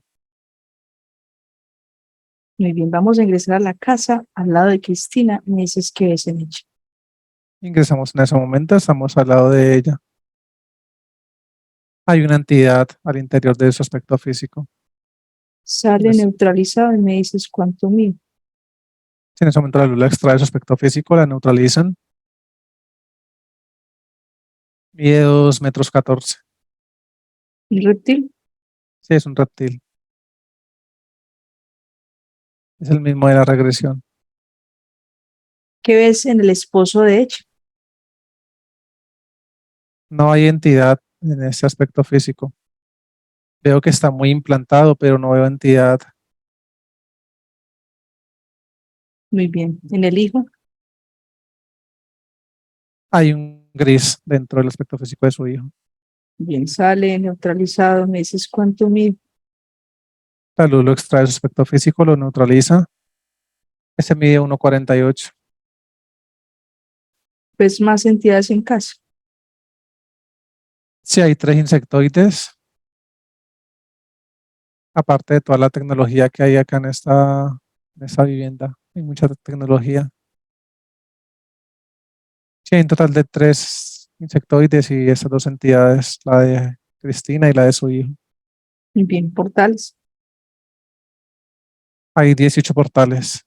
Muy bien. Vamos a ingresar a la casa al lado de Cristina. Me dices que ves en ella. Ingresamos en ese momento, estamos al lado de ella. Hay una entidad al interior de su aspecto físico. En Sale es- neutralizado y me dices cuánto mide. Si en ese momento la luz la extrae de su aspecto físico, la neutralizan. Mide 2,14 metros. ¿El reptil? Sí, es un reptil. Es el mismo de la regresión. ¿Qué ves en el esposo de ella? No hay entidad en ese aspecto físico. Veo que está muy implantado, pero no veo entidad. Muy bien. ¿En el hijo? Hay un gris dentro del aspecto físico de su hijo. Bien, sale neutralizado. Me dices cuánto mide. La luz lo extrae de su aspecto físico, lo neutraliza. Ese mide 1,48. ¿Ves más entidades en casa? Sí, hay 3 insectoides, aparte de toda la tecnología que hay acá en esta vivienda. Hay mucha tecnología. Sí, hay un total de 3 insectoides y esas 2 entidades, la de Cristina y la de su hijo. Muy bien. Portales. Hay 18 portales.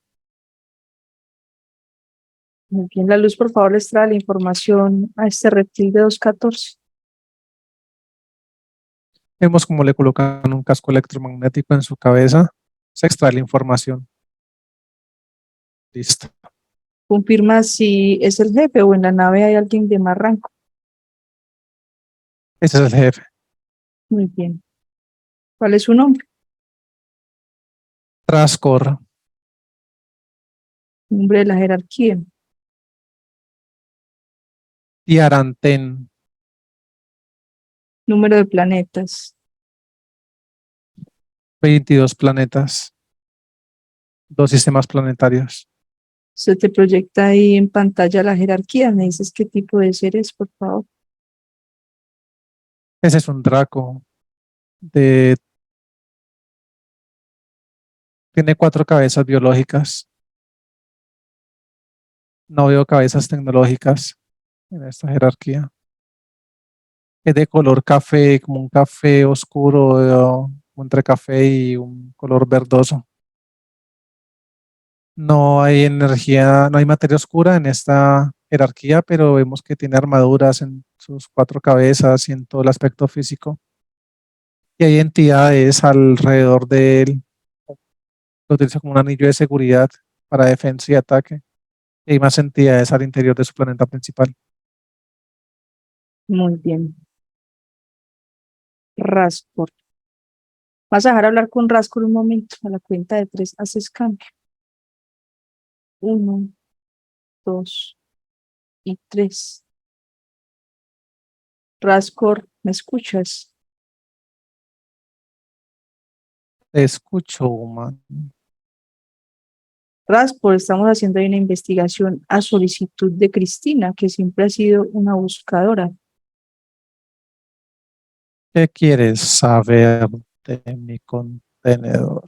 Muy bien. La luz, por favor, les trae la información a este reptil de 214. Vemos cómo le colocan un casco electromagnético en su cabeza. Se extrae la información. Listo. Confirma si es el jefe o en la nave hay alguien de más rango. Ese es el jefe. Muy bien. ¿Cuál es su nombre? Trascor, Nombre de la jerarquía. Tiarantén, Número de planetas. 22 planetas, 2 sistemas planetarios. Se te proyecta ahí en pantalla la jerarquía. ¿Me dices qué tipo de ser es, por favor? Ese es un Draco. De, tiene 4 cabezas biológicas. No veo cabezas tecnológicas en esta jerarquía. Es de color café, como un café oscuro, entre café y un color verdoso. No hay energía, no hay materia oscura en esta jerarquía, pero vemos que tiene armaduras en sus 4 cabezas y en todo el aspecto físico. Y hay entidades alrededor de él. Lo utiliza como un anillo de seguridad para defensa y ataque. Y hay más entidades al interior de su planeta principal. Muy bien. Rascor. Vas a dejar hablar con Rascor un momento. A la cuenta de 3 haces cambio. 1, 2 y 3. Rascor, ¿me escuchas? Te escucho, humano. Rascor, estamos haciendo ahí una investigación a solicitud de Cristina, que siempre ha sido una buscadora. ¿Qué quieres saber de mi contenedor?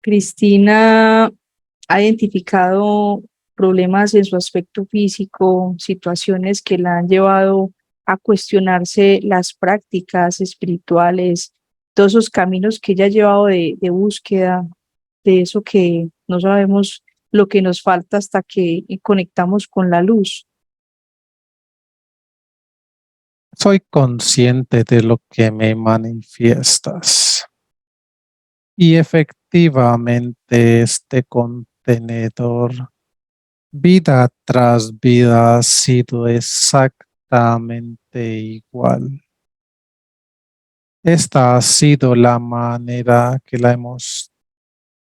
Cristina ha identificado problemas en su aspecto físico, situaciones que la han llevado a cuestionarse las prácticas espirituales, todos esos caminos que ella ha llevado de búsqueda, de eso que no sabemos lo que nos falta hasta que conectamos con la luz. Soy consciente de lo que me manifiestas. Y efectivamente este contenedor, vida tras vida, ha sido exactamente igual. Esta ha sido la manera que la hemos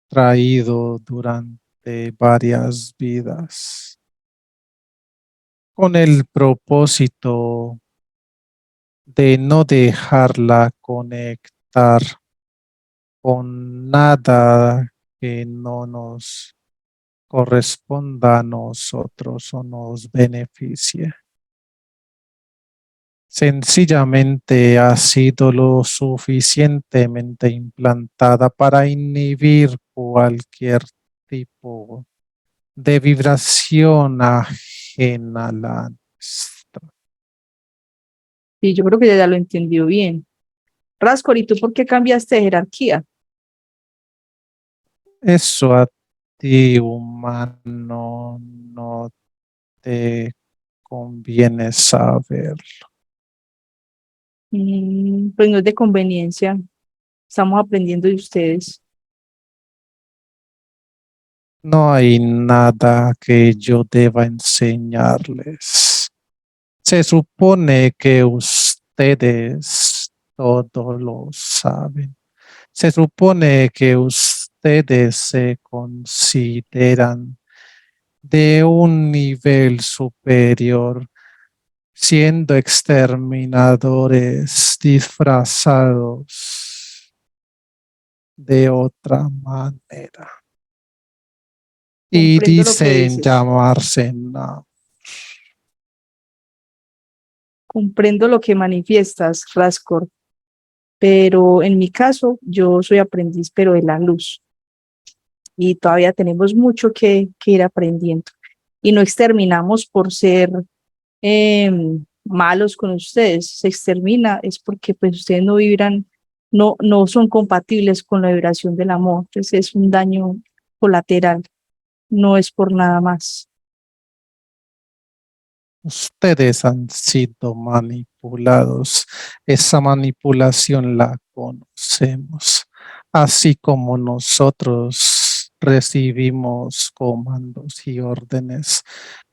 traído durante varias vidas, con el propósito de no dejarla conectar con nada que no nos corresponda a nosotros o nos beneficie. Sencillamente ha sido lo suficientemente implantada para inhibir cualquier tipo de vibración ajena a la nuestra. Y yo creo que ella ya lo entendió bien. Rascor, ¿y tú por qué cambiaste de jerarquía? Eso a ti, humano, no te conviene saber. Pues no es de conveniencia. Estamos aprendiendo de ustedes. No hay nada que yo deba enseñarles. Se supone que ustedes todo lo saben. Se supone que ustedes se consideran de un nivel superior, siendo exterminadores disfrazados de otra manera. Y Comprendo lo que dicen dices. llamarse Nam. Comprendo lo que manifiestas, Rascor, pero en mi caso, yo soy aprendiz, pero de la luz, y todavía tenemos mucho que ir aprendiendo. Y no exterminamos por ser malos con ustedes, se extermina es porque pues ustedes no vibran, no son compatibles con la vibración del amor, entonces es un daño colateral, no es por nada más. Ustedes han sido manipulados. Esa manipulación la conocemos, así como nosotros recibimos comandos y órdenes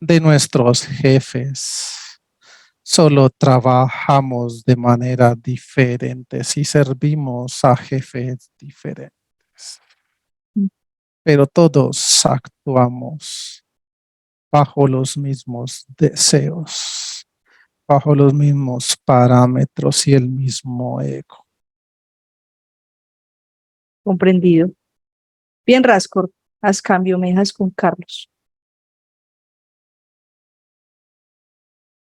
de nuestros jefes. Solo trabajamos de manera diferente y servimos a jefes diferentes, pero todos actuamos bajo los mismos deseos, bajo los mismos parámetros y el mismo ego. Comprendido. Bien, Rascor, haz cambio, me dejas con Carlos.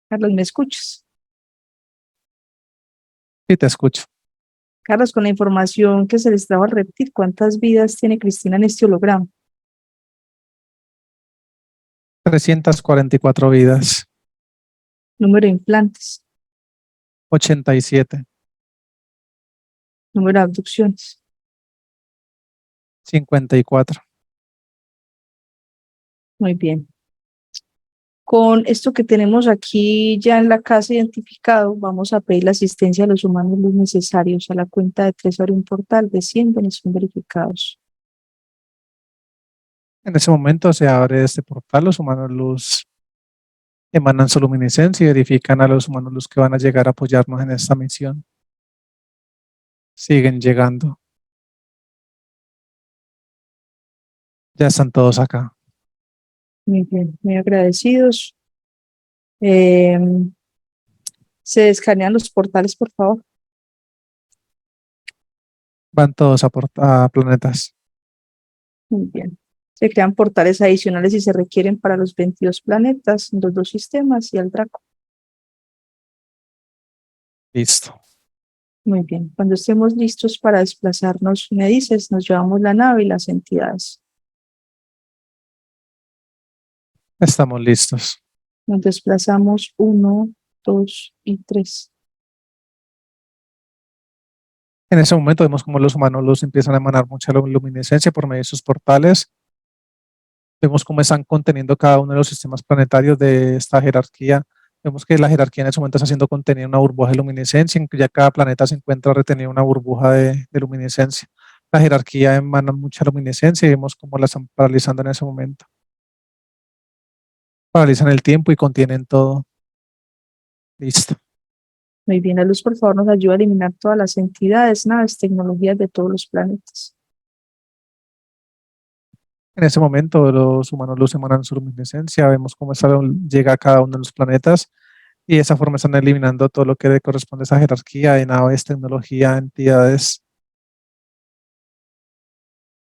Carlos, ¿me escuchas? Sí, te escucho. Carlos, con la información que se les daba al reptil, ¿cuántas vidas tiene Cristina en este holograma? 344 vidas, Número de implantes, 87, número de abducciones. 54. Muy bien. Con esto que tenemos aquí ya en la casa identificado, vamos a pedir la asistencia de los humanos los necesarios. A la cuenta de 3 abre un portal de 100 y son verificados. En ese momento se abre este portal, los humanos luz emanan su luminiscencia y verifican a los humanos luz que van a llegar a apoyarnos en esta misión. Siguen llegando. Ya están todos acá. Muy bien, muy agradecidos. Se escanean los portales, por favor. Van todos a planetas. Muy bien. Se crean portales adicionales si se requieren para los 22 planetas, los 2 sistemas y el Draco. Listo. Muy bien. Cuando estemos listos para desplazarnos, me dices, nos llevamos la nave y las entidades. Estamos listos. Nos desplazamos 1, 2 y 3. En ese momento vemos como los humanos luz empiezan a emanar mucha luminiscencia por medio de sus portales. Vemos cómo están conteniendo cada uno de los sistemas planetarios de esta jerarquía. Vemos que la jerarquía en ese momento está haciendo contenida una burbuja de luminiscencia, en que ya cada planeta se encuentra retenido una burbuja de luminiscencia. La jerarquía emana mucha luminiscencia y vemos cómo la están paralizando en ese momento. Paralizan el tiempo y contienen todo. Listo. Muy bien, la luz, por favor, nos ayuda a eliminar todas las entidades, naves, tecnologías de todos los planetas. En ese momento los humanos luz emanan su luminiscencia, vemos cómo llega a cada uno de los planetas y de esa forma están eliminando todo lo que le corresponde a esa jerarquía de naves, tecnología, entidades.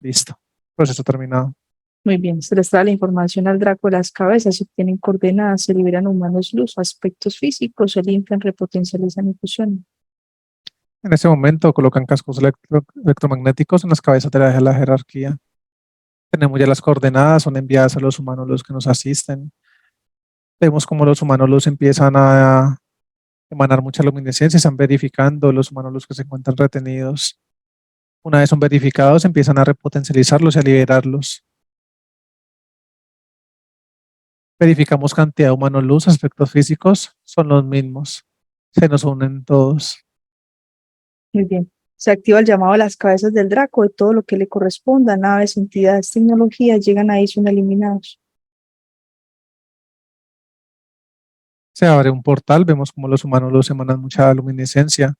Listo. Proceso terminado. Muy bien, se les trae la información al Draco de las cabezas, se obtienen coordenadas, se liberan humanos luz, aspectos físicos, se limpian, repotencializan y fusionan. En ese momento colocan cascos electromagnéticos en las cabezas de la jerarquía. Tenemos ya las coordenadas, son enviadas a los humanos los que nos asisten. Vemos cómo los humanos los empiezan a emanar mucha luminiscencia, están verificando los humanos los que se encuentran retenidos. Una vez son verificados, empiezan a repotencializarlos y a liberarlos. Verificamos cantidad de humanos luz, aspectos físicos, son los mismos. Se nos unen todos. Muy bien. Se activa el llamado a las cabezas del Draco de todo lo que le corresponda, naves, entidades, tecnologías, llegan ahí, son eliminados. Se abre un portal, vemos cómo los humanos luz emanan mucha luminiscencia.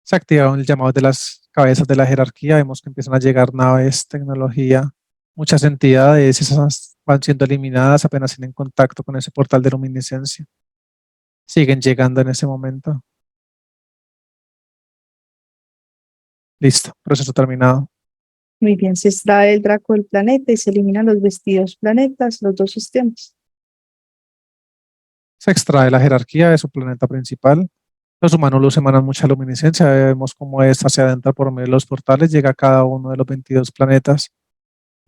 Se activaron el llamado de las cabezas de la jerarquía, vemos que empiezan a llegar naves, tecnología, muchas entidades, esas van siendo eliminadas apenas tienen contacto con ese portal de luminiscencia. Siguen llegando en ese momento. Listo, proceso terminado. Muy bien, se extrae el Draco del planeta y se eliminan los vestidos planetas, los 2 sistemas. Se extrae la jerarquía de su planeta principal. Los humanos luz emanan mucha luminiscencia, vemos cómo esta se adentra por medio de los portales, llega a cada uno de los 22 planetas.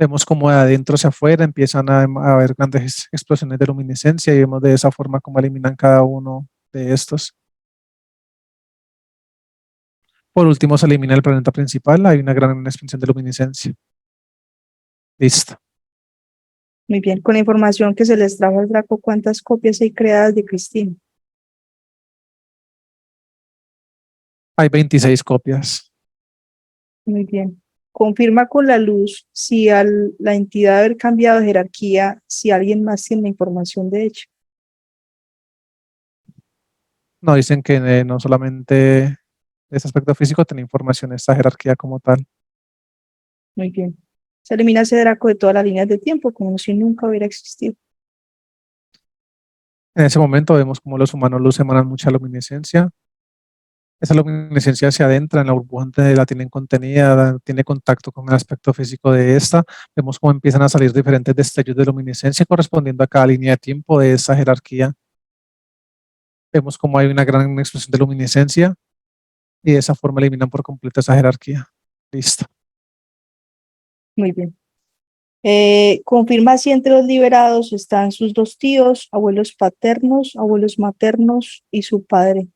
Vemos cómo de adentro hacia afuera empiezan a haber grandes explosiones de luminiscencia y vemos de esa forma cómo eliminan cada uno de estos. Por último, se elimina el planeta principal, hay una gran expansión de luminiscencia. Listo. Muy bien, con la información que se les trajo al Draco, ¿cuántas copias hay creadas de Cristina? Hay 26 copias. Muy bien. Confirma con la luz si la entidad haber cambiado de jerarquía, si alguien más tiene la información de hecho. No, dicen que no solamente ese aspecto físico tiene información, esta jerarquía como tal. Muy bien. Se elimina ese Draco de todas las líneas de tiempo, como si nunca hubiera existido. En ese momento vemos como los humanos luz emanan mucha luminiscencia. Esa luminiscencia se adentra en la burbuja donde la tienen contenida, tiene contacto con el aspecto físico de esta. Vemos cómo empiezan a salir diferentes destellos de luminiscencia correspondiendo a cada línea de tiempo de esa jerarquía. Vemos cómo hay una gran explosión de luminiscencia y de esa forma eliminan por completo esa jerarquía. Listo. Muy bien. Confirma si entre los liberados están sus dos tíos, abuelos paternos, abuelos maternos y su padre.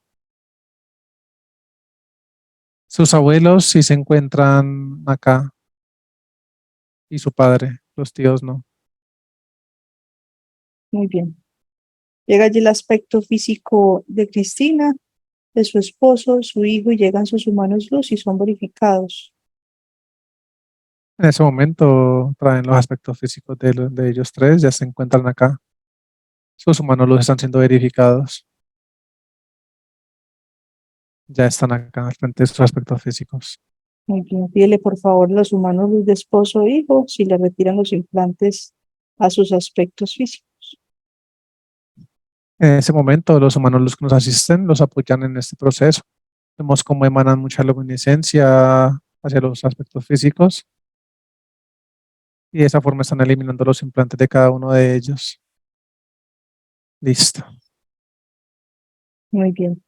Sus abuelos sí se encuentran acá y su padre, los tíos no. Muy bien. Llega allí el aspecto físico de Cristina, de su esposo, su hijo, y llegan sus humanos luz y son verificados. En ese momento traen los aspectos físicos de ellos tres, ya se encuentran acá. Sus humanos luz están siendo verificados. Ya están acá al frente de sus aspectos físicos. Muy bien. Pídele por favor a los humanos luz de esposo e hijo si le retiran los implantes a sus aspectos físicos. En ese momento, los humanos luz que nos asisten los apoyan en este proceso. Vemos cómo emanan mucha luminiscencia hacia los aspectos físicos y de esa forma están eliminando los implantes de cada uno de ellos. Listo. Muy bien.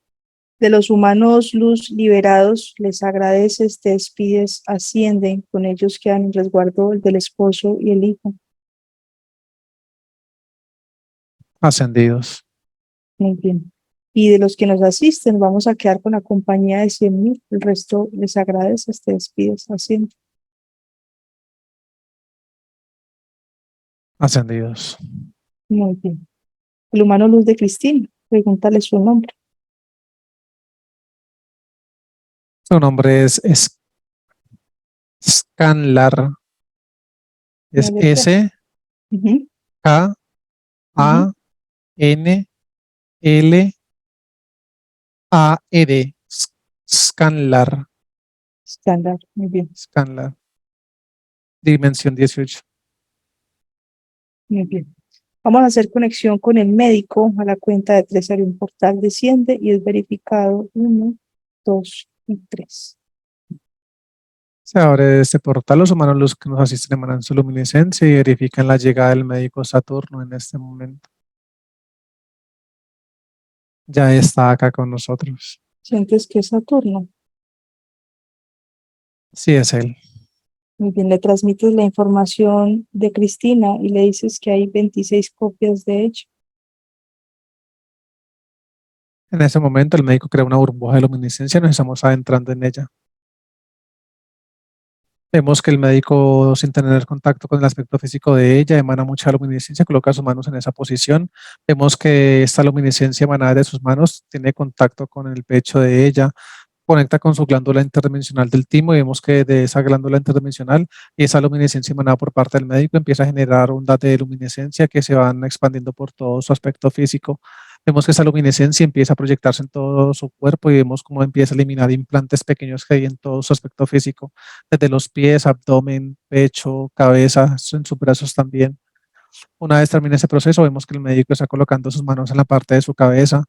De los humanos luz liberados, les agradeces, te despides, ascienden, con ellos quedan en resguardo el del esposo y el hijo. Ascendidos. Muy bien. Y de los que nos asisten, vamos a quedar con la compañía de 100.000. El resto les agradeces, te despides, ascienden. Ascendidos. Muy bien. El humano luz de Cristina, pregúntale su nombre. Su nombre es Scanlar. Es Dale, pues. S Ujú, K ujú. A N L A R. Scanlar. Estándar, muy bien, Scanlar. Dimensión 18. muy bien. Vamos a hacer conexión con el médico. A la cuenta de 3 sale un portal, desciende y es verificado. 1, 2 y 3. Se abre este portal. Los humanos los que nos asisten emanan su luminiscencia y verifican la llegada del médico Saturno en este momento. Ya está acá con nosotros. ¿Sientes que es Saturno? Sí, es él. Muy bien, le transmites la información de Cristina y le dices que hay 26 copias de ella. En ese momento el médico crea una burbuja de luminiscencia y nos estamos adentrando en ella. Vemos que el médico, sin tener contacto con el aspecto físico de ella, emana mucha luminiscencia, coloca sus manos en esa posición. Vemos que esta luminiscencia emanada de sus manos tiene contacto con el pecho de ella, conecta con su glándula interdimensional del timo y vemos que de esa glándula interdimensional y esa luminiscencia emanada por parte del médico empieza a generar ondas de luminiscencia que se van expandiendo por todo su aspecto físico. Vemos que esa luminiscencia empieza a proyectarse en todo su cuerpo y vemos cómo empieza a eliminar implantes pequeños que hay en todo su aspecto físico, desde los pies, abdomen, pecho, cabeza, en sus brazos también. Una vez termina ese proceso, vemos que el médico está colocando sus manos en la parte de su cabeza.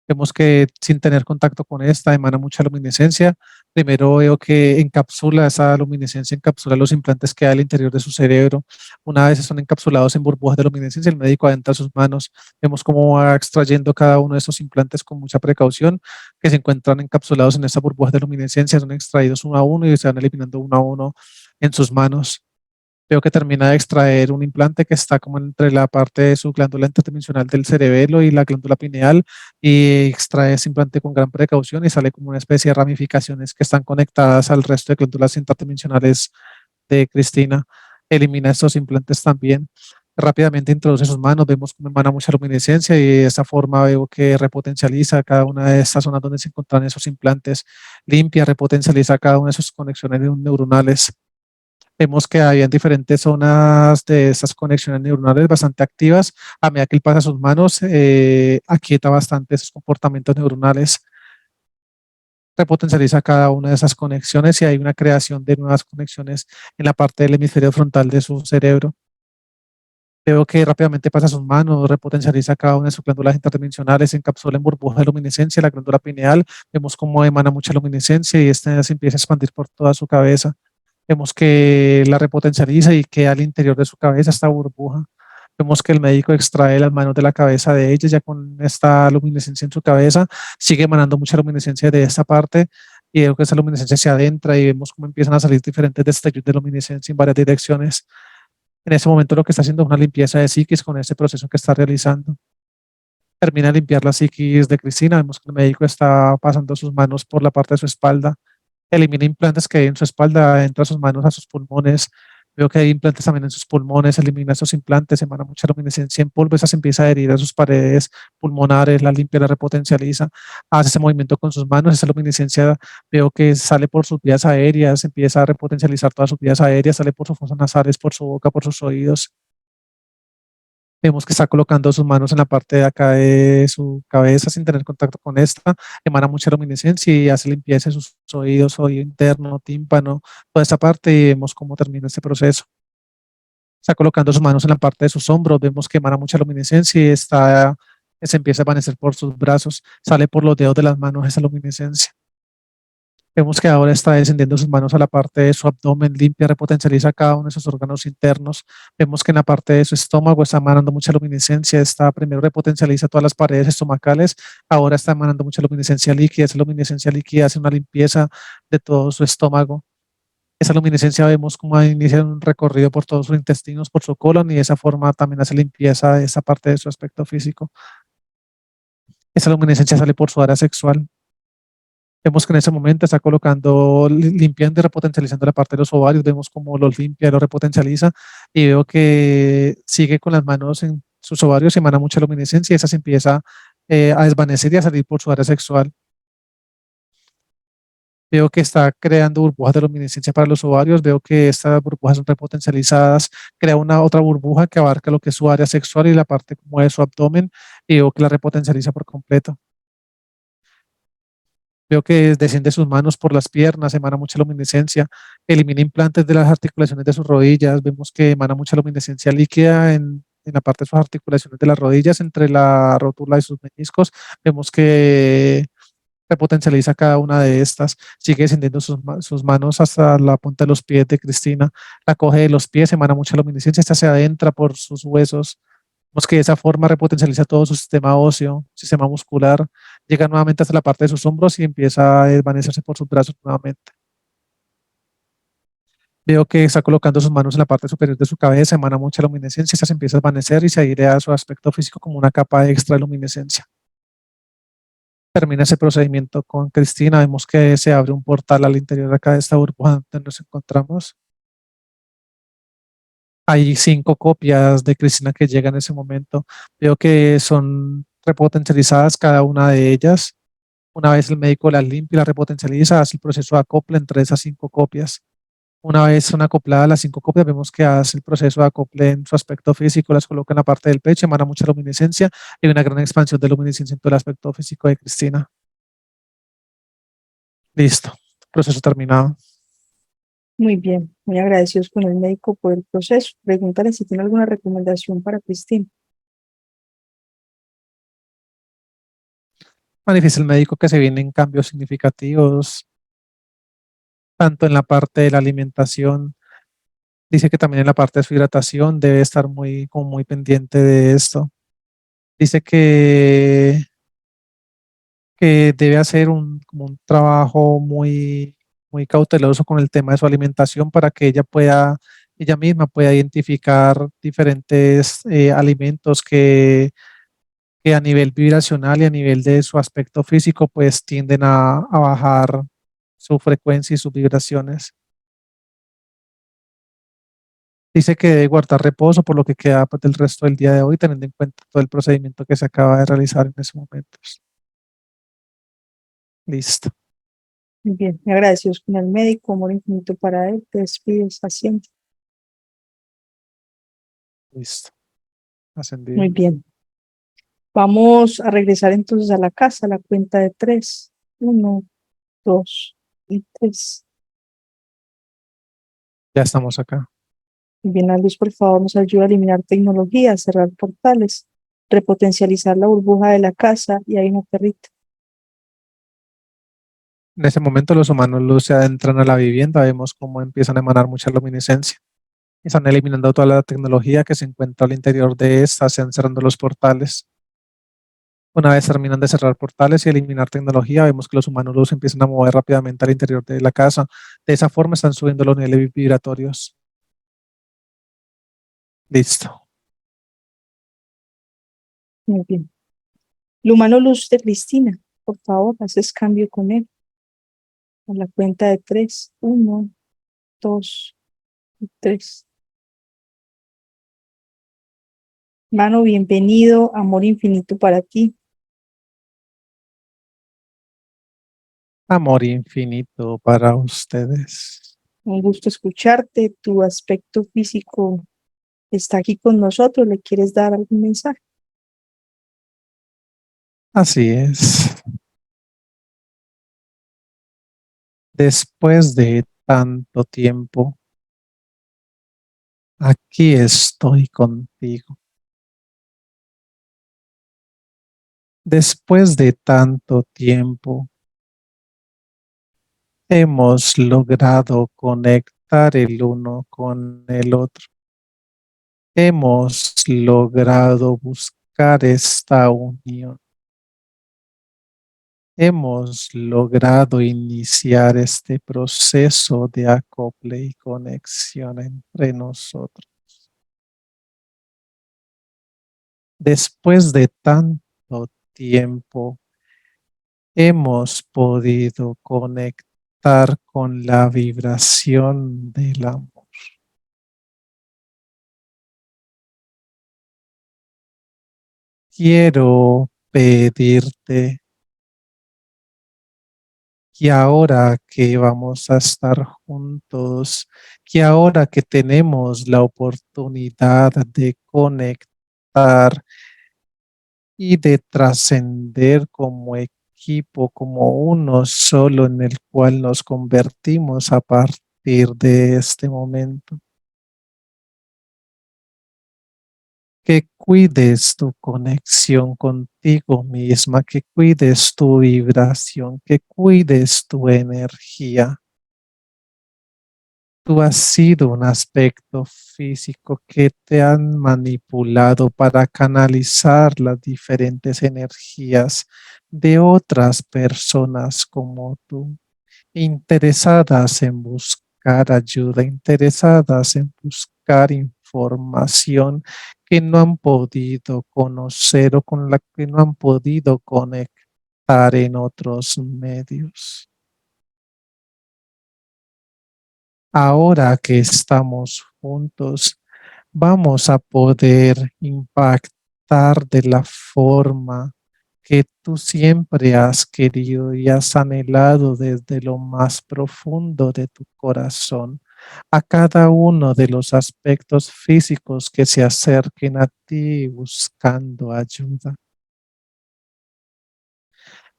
Vemos que sin tener contacto con esta emana mucha luminiscencia. Primero veo que encapsula esa luminiscencia, encapsula los implantes que hay al interior de su cerebro. Una vez son encapsulados en burbujas de luminiscencia, el médico adentra sus manos. Vemos cómo va extrayendo cada uno de esos implantes con mucha precaución, que se encuentran encapsulados en esa burbuja de luminiscencia, son extraídos uno a uno y se van eliminando uno a uno en sus manos. Veo que termina de extraer un implante que está como entre la parte de su glándula interdimensional del cerebelo y la glándula pineal y extrae ese implante con gran precaución y sale como una especie de ramificaciones que están conectadas al resto de glándulas interdimensionales de Cristina. Elimina estos implantes también. Rápidamente introduce sus manos, vemos cómo emana mucha luminiscencia y de esa forma veo que repotencializa cada una de estas zonas donde se encuentran esos implantes, limpia, repotencializa cada una de sus conexiones neuronales. Vemos que había diferentes zonas de esas conexiones neuronales bastante activas. A medida que él pasa sus manos, aquieta bastante esos comportamientos neuronales, repotencializa cada una de esas conexiones y hay una creación de nuevas conexiones en la parte del hemisferio frontal de su cerebro. Veo que rápidamente pasa sus manos, repotencializa cada una de sus glándulas interdimensionales, se encapsula en burbujas de luminiscencia, la glándula pineal. Vemos cómo emana mucha luminiscencia y esta se empieza a expandir por toda su cabeza. Vemos que la repotencializa y queda al interior de su cabeza esta burbuja. Vemos que el médico extrae las manos de la cabeza de ella, ya con esta luminiscencia en su cabeza, sigue emanando mucha luminiscencia de esta parte y veo que esa luminiscencia se adentra y vemos cómo empiezan a salir diferentes destellos de luminiscencia en varias direcciones. En ese momento lo que está haciendo es una limpieza de psiquis con ese proceso que está realizando. Termina de limpiar la psiquis de Cristina, vemos que el médico está pasando sus manos por la parte de su espalda, elimina implantes que hay en su espalda, entra sus manos a sus pulmones, veo que hay implantes también en sus pulmones, elimina esos implantes, emana mucha luminiscencia en polvo, esa se empieza a adherir a sus paredes pulmonares, la limpia, la repotencializa, hace ese movimiento con sus manos, esa luminiscencia veo que sale por sus vías aéreas, empieza a repotencializar todas sus vías aéreas, sale por sus fosas nasales, por su boca, por sus oídos. Vemos que está colocando sus manos en la parte de acá de su cabeza sin tener contacto con esta, emana mucha luminiscencia y hace limpieza de sus oídos, oído interno, tímpano, toda esta parte y vemos cómo termina este proceso. Está colocando sus manos en la parte de sus hombros, vemos que emana mucha luminiscencia y se empieza a desvanecer por sus brazos, sale por los dedos de las manos esa luminiscencia. Vemos que ahora está descendiendo sus manos a la parte de su abdomen, limpia, repotencializa cada uno de sus órganos internos. Vemos que en la parte de su estómago está emanando mucha luminiscencia. Está primero repotencializa todas las paredes estomacales, ahora está emanando mucha luminiscencia líquida. Esa luminiscencia líquida hace una limpieza de todo su estómago. Esa luminiscencia vemos cómo inicia un recorrido por todos sus intestinos, por su colon y de esa forma también hace limpieza de esa parte de su aspecto físico. Esa luminiscencia sale por su área sexual. Vemos que en ese momento está colocando, limpiando y repotencializando la parte de los ovarios. Vemos cómo los limpia, los repotencializa y veo que sigue con las manos en sus ovarios y emana mucha luminiscencia y esa se empieza a desvanecer y a salir por su área sexual. Veo que está creando burbujas de luminiscencia para los ovarios. Veo que estas burbujas son repotencializadas. Crea una otra burbuja que abarca lo que es su área sexual y la parte como de su abdomen y veo que la repotencializa por completo. Veo que desciende sus manos por las piernas, emana mucha luminiscencia, elimina implantes de las articulaciones de sus rodillas. Vemos que emana mucha luminiscencia líquida en la parte de sus articulaciones de las rodillas, entre la rótula y sus meniscos. Vemos que repotencializa cada una de estas, sigue descendiendo sus manos hasta la punta de los pies de Cristina, la coge de los pies, emana mucha luminiscencia, esta se adentra por sus huesos. Vemos que de esa forma repotencializa todo su sistema óseo, sistema muscular, llega nuevamente hasta la parte de sus hombros y empieza a desvanecerse por sus brazos nuevamente. Veo que está colocando sus manos en la parte superior de su cabeza, emana mucha luminiscencia, esta se empieza a desvanecer y se adhiere a su aspecto físico como una capa extra de luminiscencia. Termina ese procedimiento con Cristina, vemos que se abre un portal al interior de acá de esta burbuja donde nos encontramos. Hay 5 copias de Cristina que llegan en ese momento. Veo que son repotencializadas cada una de ellas. Una vez el médico las limpia y las repotencializa, hace el proceso de acople entre esas 5 copias. Una vez son acopladas las 5 copias, vemos que hace el proceso de acople en su aspecto físico, las coloca en la parte del pecho, emana mucha luminiscencia y una gran expansión de luminiscencia en todo el aspecto físico de Cristina. Listo, proceso terminado. Muy bien, muy agradecidos con el médico por el proceso. Pregúntale si tiene alguna recomendación para Cristina. Manifiesta el médico que se vienen cambios significativos, tanto en la parte de la alimentación, dice que también en la parte de su hidratación debe estar como muy pendiente de esto. Dice que debe hacer como un trabajo muy cauteloso con el tema de su alimentación para que ella misma pueda identificar diferentes alimentos que a nivel vibracional y a nivel de su aspecto físico, pues tienden a bajar su frecuencia y sus vibraciones. Dice que debe guardar reposo por lo que queda pues, del resto del día de hoy, teniendo en cuenta todo el procedimiento que se acaba de realizar en ese momento. Listo. Muy bien, me agradecidos con el médico, amor infinito para él, te despides, paciente. Listo. Muy Ascendido. bien. Vamos a regresar entonces a la casa, a la cuenta de 3. 1, 2 y 3. Ya estamos acá. Bien, la luz, por favor, nos ayuda a eliminar tecnología, cerrar portales, repotencializar la burbuja de la casa y hay una perrita. En ese momento los humanos luz se adentran a la vivienda, vemos cómo empiezan a emanar mucha luminiscencia. Están eliminando toda la tecnología que se encuentra al interior de esta, se cerrando los portales. Una vez terminan de cerrar portales y eliminar tecnología, vemos que los humanos luz empiezan a mover rápidamente al interior de la casa. De esa forma están subiendo los niveles vibratorios. Listo. Muy bien. El humano luz de Cristina, por favor, haces cambio con él. A la cuenta de 3. 1, 2 y 3. Mano, bienvenido, amor infinito para ti. Amor infinito para ustedes. Un gusto escucharte. Tu aspecto físico está aquí con nosotros. ¿Le quieres dar algún mensaje? Así es. Después de tanto tiempo, aquí estoy contigo. Después de tanto tiempo, hemos logrado conectar el uno con el otro. Hemos logrado buscar esta unión. Hemos logrado iniciar este proceso de acople y conexión entre nosotros. Después de tanto tiempo, hemos podido conectar con la vibración del amor. Quiero pedirte que ahora que vamos a estar juntos, que ahora que tenemos la oportunidad de conectar y de trascender como equipo, como uno solo en el cual nos convertimos a partir de este momento, que cuides tu conexión contigo misma, que cuides tu vibración, que cuides tu energía. Tú has sido un aspecto físico que te han manipulado para canalizar las diferentes energías de otras personas como tú, interesadas en buscar ayuda, interesadas en buscar información que no han podido conocer o con la que no han podido conectar en otros medios. Ahora que estamos juntos, vamos a poder impactar de la forma que tú siempre has querido y has anhelado desde lo más profundo de tu corazón a cada uno de los aspectos físicos que se acerquen a ti buscando ayuda.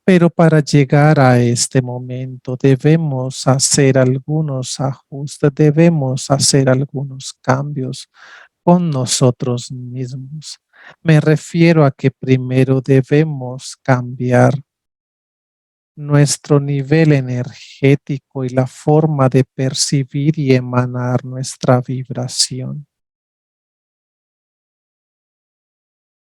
Pero para llegar a este momento debemos hacer algunos ajustes, debemos hacer algunos cambios con nosotros mismos. Me refiero a que primero debemos cambiar nuestro nivel energético y la forma de percibir y emanar nuestra vibración.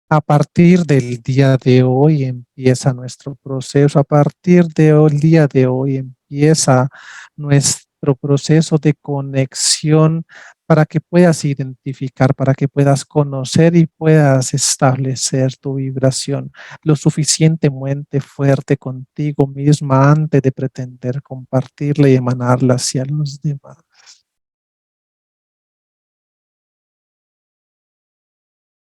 A partir del día de hoy empieza nuestro proceso, a partir del día de hoy empieza nuestro proceso de conexión para que puedas identificar, para que puedas conocer y puedas establecer tu vibración lo suficientemente fuerte contigo misma antes de pretender compartirla y emanarla hacia los demás.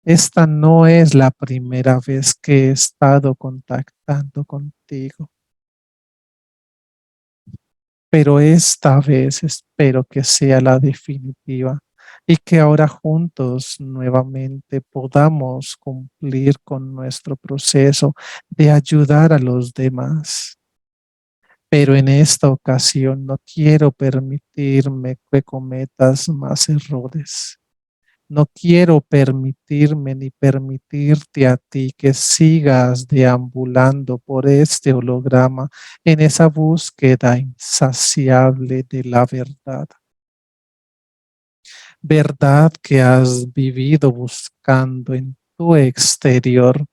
Esta no es la primera vez que he estado contactando contigo. pero esta vez espero que sea la definitiva y que ahora juntos nuevamente podamos cumplir con nuestro proceso de ayudar a los demás. Pero en esta ocasión no quiero permitirme que cometas más errores. No quiero permitirme ni permitirte a ti que sigas deambulando por este holograma en esa búsqueda insaciable de la verdad. Verdad que has vivido buscando en tu exterior,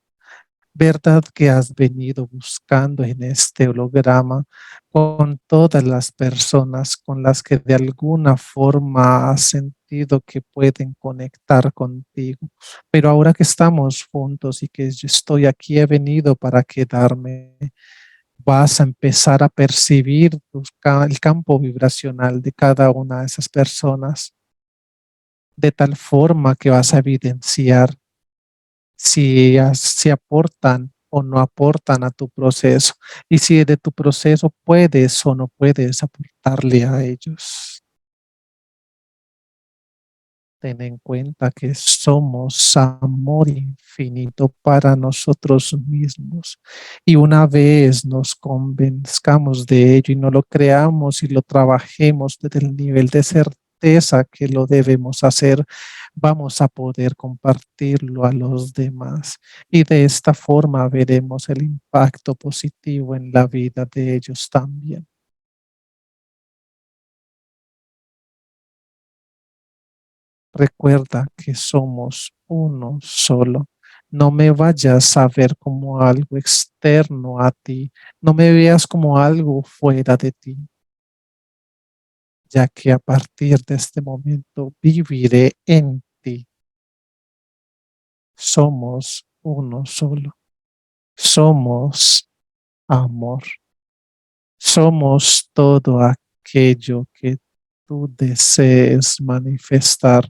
verdad que has venido buscando en este holograma con todas las personas con las que de alguna forma has sentido que pueden conectar contigo. Pero ahora que estamos juntos y que yo estoy aquí, he venido para quedarme, vas a empezar a percibir el campo vibracional de cada una de esas personas de tal forma que vas a evidenciar si aportan o no aportan a tu proceso y si de tu proceso puedes o no puedes aportarle a ellos. Ten en cuenta que somos amor infinito para nosotros mismos. Y una vez nos convenzcamos de ello y no lo creamos y lo trabajemos desde el nivel de certeza que lo debemos hacer, vamos a poder compartirlo a los demás. Y de esta forma veremos el impacto positivo en la vida de ellos también. Recuerda que somos uno solo. No me vayas a ver como algo externo a ti. No me veas como algo fuera de ti, ya que a partir de este momento viviré en ti. Somos uno solo. Somos amor. Somos todo aquello que tú desees manifestar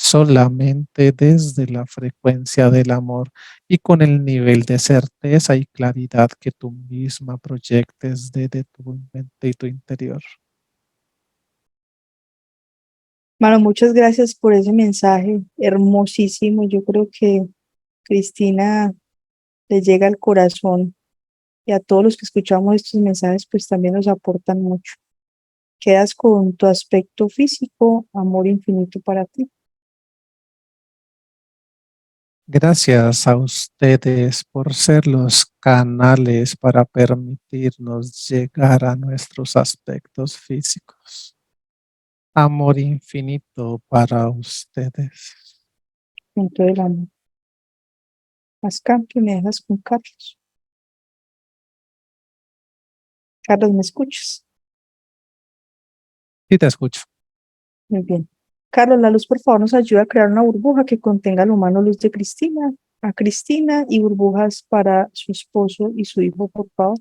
solamente desde la frecuencia del amor y con el nivel de certeza y claridad que tú misma proyectes desde tu mente y tu interior. Bueno, muchas gracias por ese mensaje hermosísimo. Yo creo que Cristina le llega al corazón y a todos los que escuchamos estos mensajes pues también nos aportan mucho. Quedas con tu aspecto físico, amor infinito para ti. Gracias a ustedes por ser los canales para permitirnos llegar a nuestros aspectos físicos. Amor infinito para ustedes. Con todo el amor. Haz cambio, me dejas con Carlos. Carlos, ¿me escuchas? Y te escucho. Muy bien. Carlos, la luz, por favor, nos ayuda a crear una burbuja que contenga la humano luz de Cristina, a Cristina y burbujas para su esposo y su hijo, por favor.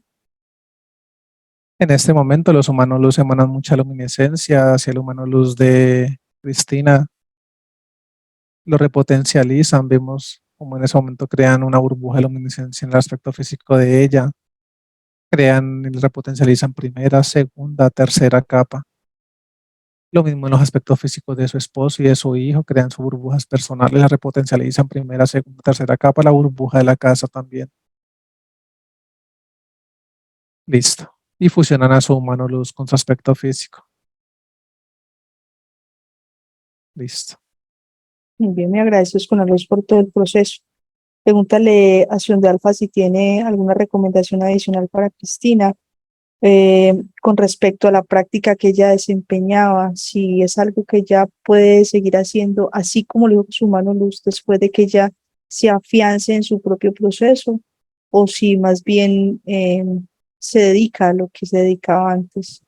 En este momento los humanos luz emanan mucha luminiscencia hacia el humano luz de Cristina, lo repotencializan, vemos como en ese momento crean una burbuja de luminiscencia en el aspecto físico de ella, crean y repotencializan primera, segunda, tercera capa. Lo mismo en los aspectos físicos de su esposo y de su hijo, crean sus burbujas personales, la repotencializan primera, segunda, tercera capa, la burbuja de la casa también. Listo. Y fusionan a su humano luz con su aspecto físico. Listo. Muy bien, me agradezco con la luz por todo el proceso. Pregúntale a Acción de Alfa si tiene alguna recomendación adicional para Cristina con respecto a la práctica que ella desempeñaba, si es algo que ella puede seguir haciendo, así como lo dijo su mano luz, después de que ella se afiance en su propio proceso, o si más bien se dedica a lo que se dedicaba antes.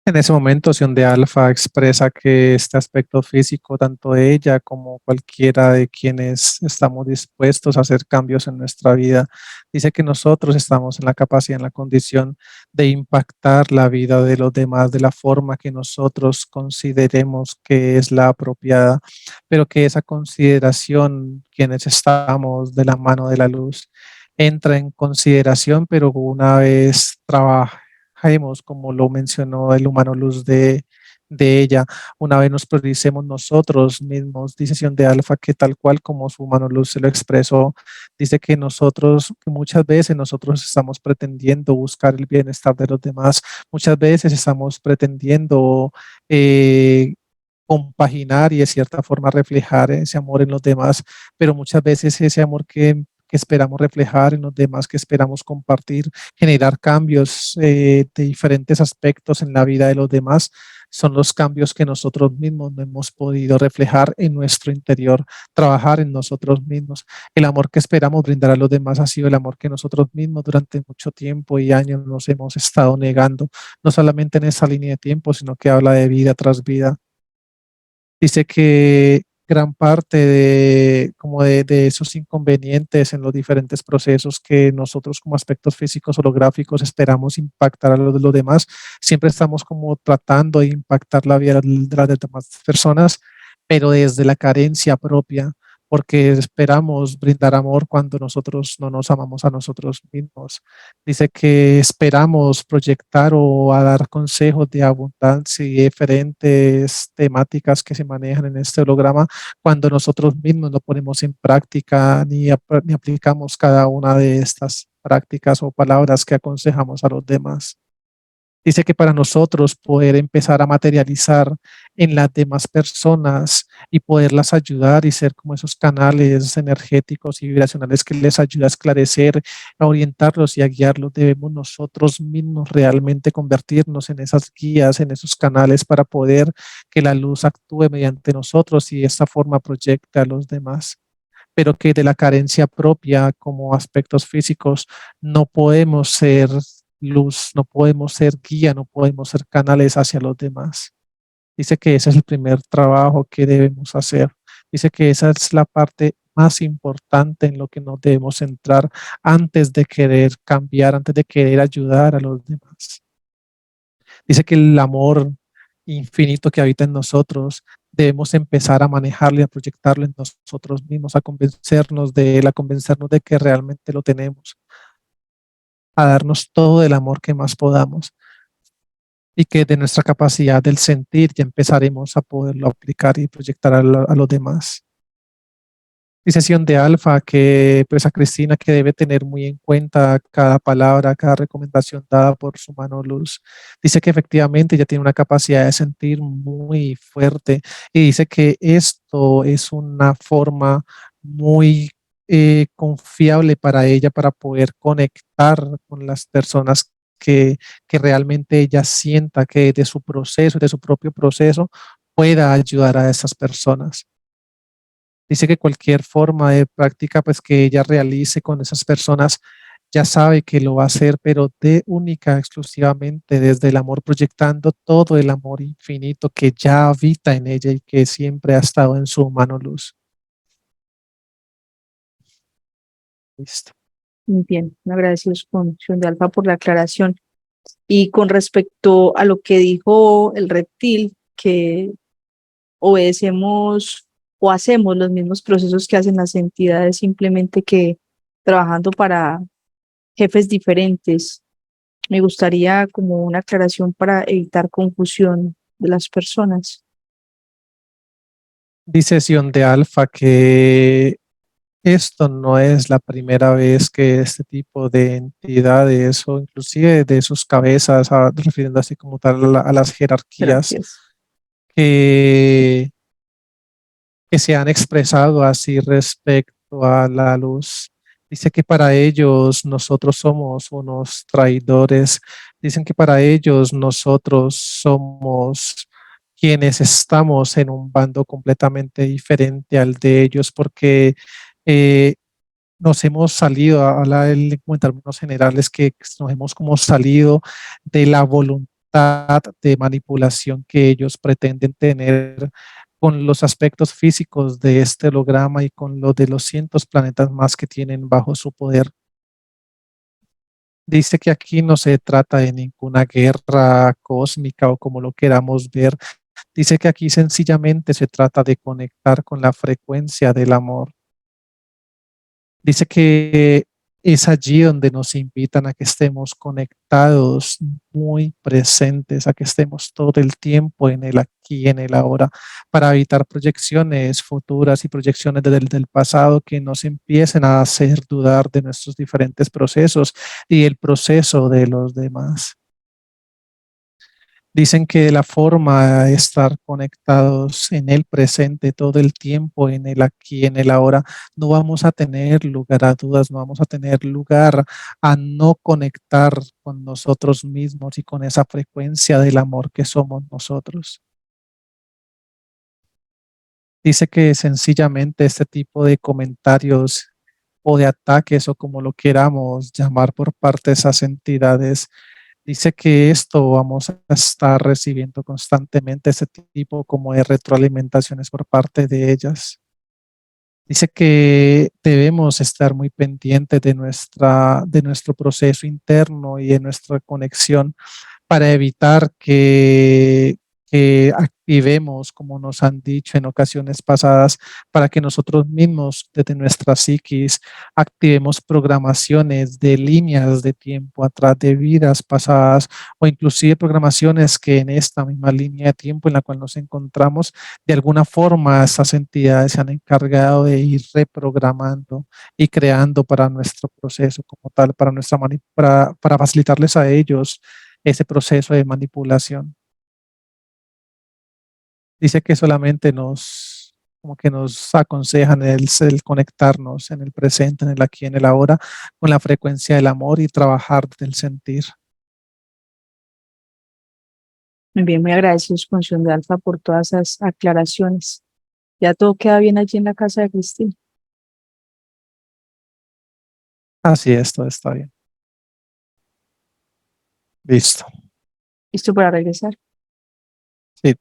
En ese momento, Sion de Alfa expresa que este aspecto físico, tanto ella como cualquiera de quienes estamos dispuestos a hacer cambios en nuestra vida, dice que nosotros estamos en la capacidad, en la condición de impactar la vida de los demás de la forma que nosotros consideremos que es la apropiada, pero que esa consideración, quienes estamos de la mano de la luz, entra en consideración, pero una vez trabajemos, como lo mencionó el humano luz de ella, una vez nos prioricemos nosotros mismos, dice Sion de Alfa que tal cual como su humano luz se lo expresó, dice que nosotros, que muchas veces nosotros estamos pretendiendo buscar el bienestar de los demás, muchas veces estamos pretendiendo compaginar y de cierta forma reflejar ese amor en los demás, pero muchas veces ese amor que esperamos reflejar en los demás, que esperamos compartir, generar cambios de diferentes aspectos en la vida de los demás, son los cambios que nosotros mismos no hemos podido reflejar en nuestro interior, trabajar en nosotros mismos. El amor que esperamos brindar a los demás ha sido el amor que nosotros mismos durante mucho tiempo y años nos hemos estado negando, no solamente en esa línea de tiempo, sino que habla de vida tras vida. Dice que gran parte de esos inconvenientes en los diferentes procesos que nosotros como aspectos físicos holográficos esperamos impactar a los de los demás, siempre estamos como tratando de impactar la vida de las demás personas, pero desde la carencia propia, porque esperamos brindar amor cuando nosotros no nos amamos a nosotros mismos. Dice que esperamos proyectar o a dar consejos de abundancia y diferentes temáticas que se manejan en este holograma cuando nosotros mismos no ponemos en práctica ni aplicamos cada una de estas prácticas o palabras que aconsejamos a los demás. Dice que para nosotros poder empezar a materializar en las demás personas y poderlas ayudar y ser como esos canales energéticos y vibracionales que les ayuda a esclarecer, a orientarlos y a guiarlos, debemos nosotros mismos realmente convertirnos en esas guías, en esos canales para poder que la luz actúe mediante nosotros y de esta forma proyecte a los demás, pero que de la carencia propia como aspectos físicos no podemos ser luz, no podemos ser guía, no podemos ser canales hacia los demás. Dice que ese es el primer trabajo que debemos hacer. Dice que esa es la parte más importante en lo que nos debemos centrar antes de querer cambiar, antes de querer ayudar a los demás. Dice que el amor infinito que habita en nosotros debemos empezar a manejarlo y a proyectarlo en nosotros mismos, a convencernos de él, a convencernos de que realmente lo tenemos, a darnos todo el amor que más podamos y que de nuestra capacidad del sentir ya empezaremos a poderlo aplicar y proyectar a los demás. Y sesión de alfa que pues a Cristina que debe tener muy en cuenta cada palabra, cada recomendación dada por su mano luz. Dice que efectivamente ella tiene una capacidad de sentir muy fuerte y dice que esto es una forma muy confiable para ella para poder conectar con las personas que realmente ella sienta que de su proceso, de su propio proceso, pueda ayudar a esas personas. Dice que cualquier forma de práctica pues que ella realice con esas personas ya sabe que lo va a hacer, pero de única, exclusivamente desde el amor, proyectando todo el amor infinito que ya habita en ella y que siempre ha estado en su mano luz. Listo. Muy bien, agradecidos con Sion de Alfa por la aclaración. Y con respecto a lo que dijo el reptil, que obedecemos o hacemos los mismos procesos que hacen las entidades, simplemente que trabajando para jefes diferentes. Me gustaría como una aclaración para evitar confusión de las personas. Dice Sion de Alfa que esto no es la primera vez que este tipo de entidades o inclusive de sus cabezas, refiriendo así como tal a las jerarquías, Gracias. que que se han expresado así respecto a la luz. Dice que para ellos nosotros somos unos traidores. Dicen que para ellos nosotros somos quienes estamos en un bando completamente diferente al de ellos porque eh, nos hemos salido, a hablar en términos generales, que nos hemos como salido de la voluntad de manipulación que ellos pretenden tener con los aspectos físicos de este holograma y con los de los cientos planetas más que tienen bajo su poder. Dice que aquí no se trata de ninguna guerra cósmica o como lo queramos ver. Dice que aquí sencillamente se trata de conectar con la frecuencia del amor. Dice que Es allí donde nos invitan a que estemos conectados, muy presentes, a que estemos todo el tiempo en el aquí, en el ahora, para evitar proyecciones futuras y proyecciones del pasado que nos empiecen a hacer dudar de nuestros diferentes procesos y el proceso de los demás. Dicen que la forma de estar conectados en el presente todo el tiempo, en el aquí, en el ahora, no vamos a tener lugar a dudas, no vamos a tener lugar a no conectar con nosotros mismos y con esa frecuencia del amor que somos nosotros. Dice que sencillamente este tipo de comentarios o de ataques o como lo queramos llamar por parte de esas entidades. Dice que esto vamos a estar recibiendo constantemente ese tipo como de retroalimentaciones por parte de ellas. Dice que debemos estar muy pendientes de nuestro proceso interno y de nuestra conexión para evitar que activemos, como nos han dicho en ocasiones pasadas, para que nosotros mismos desde nuestra psiquis activemos programaciones de líneas de tiempo atrás de vidas pasadas o inclusive programaciones que en esta misma línea de tiempo en la cual nos encontramos, de alguna forma esas entidades se han encargado de ir reprogramando y creando para nuestro proceso como tal, para facilitarles a ellos ese proceso de manipulación. Dice que solamente como que nos aconsejan el conectarnos en el presente, en el aquí, en el ahora, con la frecuencia del amor y trabajar del sentir. Muy bien, muy agradecidos con Función de Alfa por todas esas aclaraciones. Ya todo queda bien allí en la casa de Cristina. Así es, todo está bien. Listo. ¿Listo para regresar? Sí.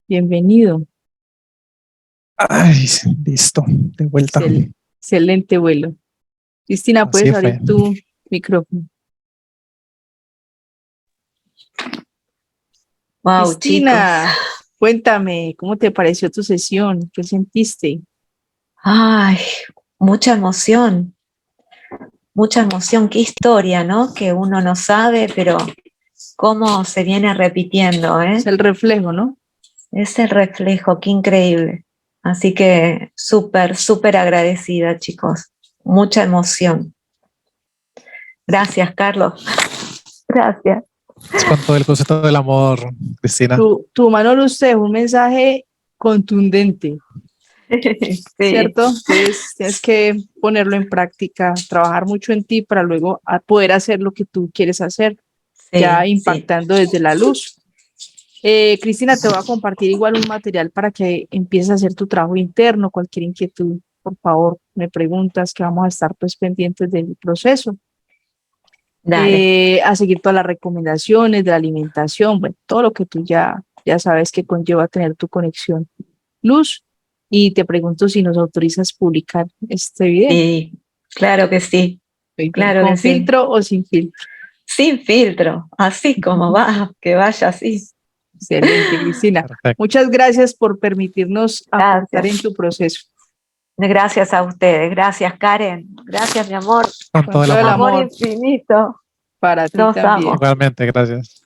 Bienvenido. Ay, listo, de vuelta. Excelente vuelo. Cristina, Así puedes fue. abrir tu micrófono. Wow, Cristina, chicos. cuéntame, ¿cómo te pareció tu sesión? ¿Qué sentiste? Ay, mucha emoción, qué historia, ¿no? Que uno no sabe, pero cómo se viene repitiendo, ¿eh? Es el reflejo, ¿no? Es el reflejo, qué increíble. Así que súper, súper agradecida, chicos. Mucha emoción. Gracias, Carlos. Gracias. Es con todo el concepto del amor, Cristina. Tu mano luz te dejó un mensaje contundente, Sí. ¿cierto? Entonces tienes que ponerlo en práctica, trabajar mucho en ti para luego poder hacer lo que tú quieres hacer, Sí, ya impactando desde la luz. Cristina, te voy a compartir igual un material para que empieces a hacer tu trabajo interno. Cualquier inquietud, por favor, me preguntas, que vamos a estar pues pendientes del proceso. Dale. A seguir todas las recomendaciones de la alimentación, bueno, todo lo que tú ya sabes que conlleva tener tu conexión luz. Y te pregunto si nos autorizas publicar este video. Sí, claro que sí. Claro ¿Con que sí. filtro o sin filtro? Sin filtro, así como va, que vaya así. Excelente, Cristina. Perfecto. Muchas gracias por permitirnos aportar en tu proceso. Gracias a ustedes, gracias Karen, gracias mi amor, Con todo el todo el amor. amor amor infinito. para ti Los también. amo. Igualmente, gracias.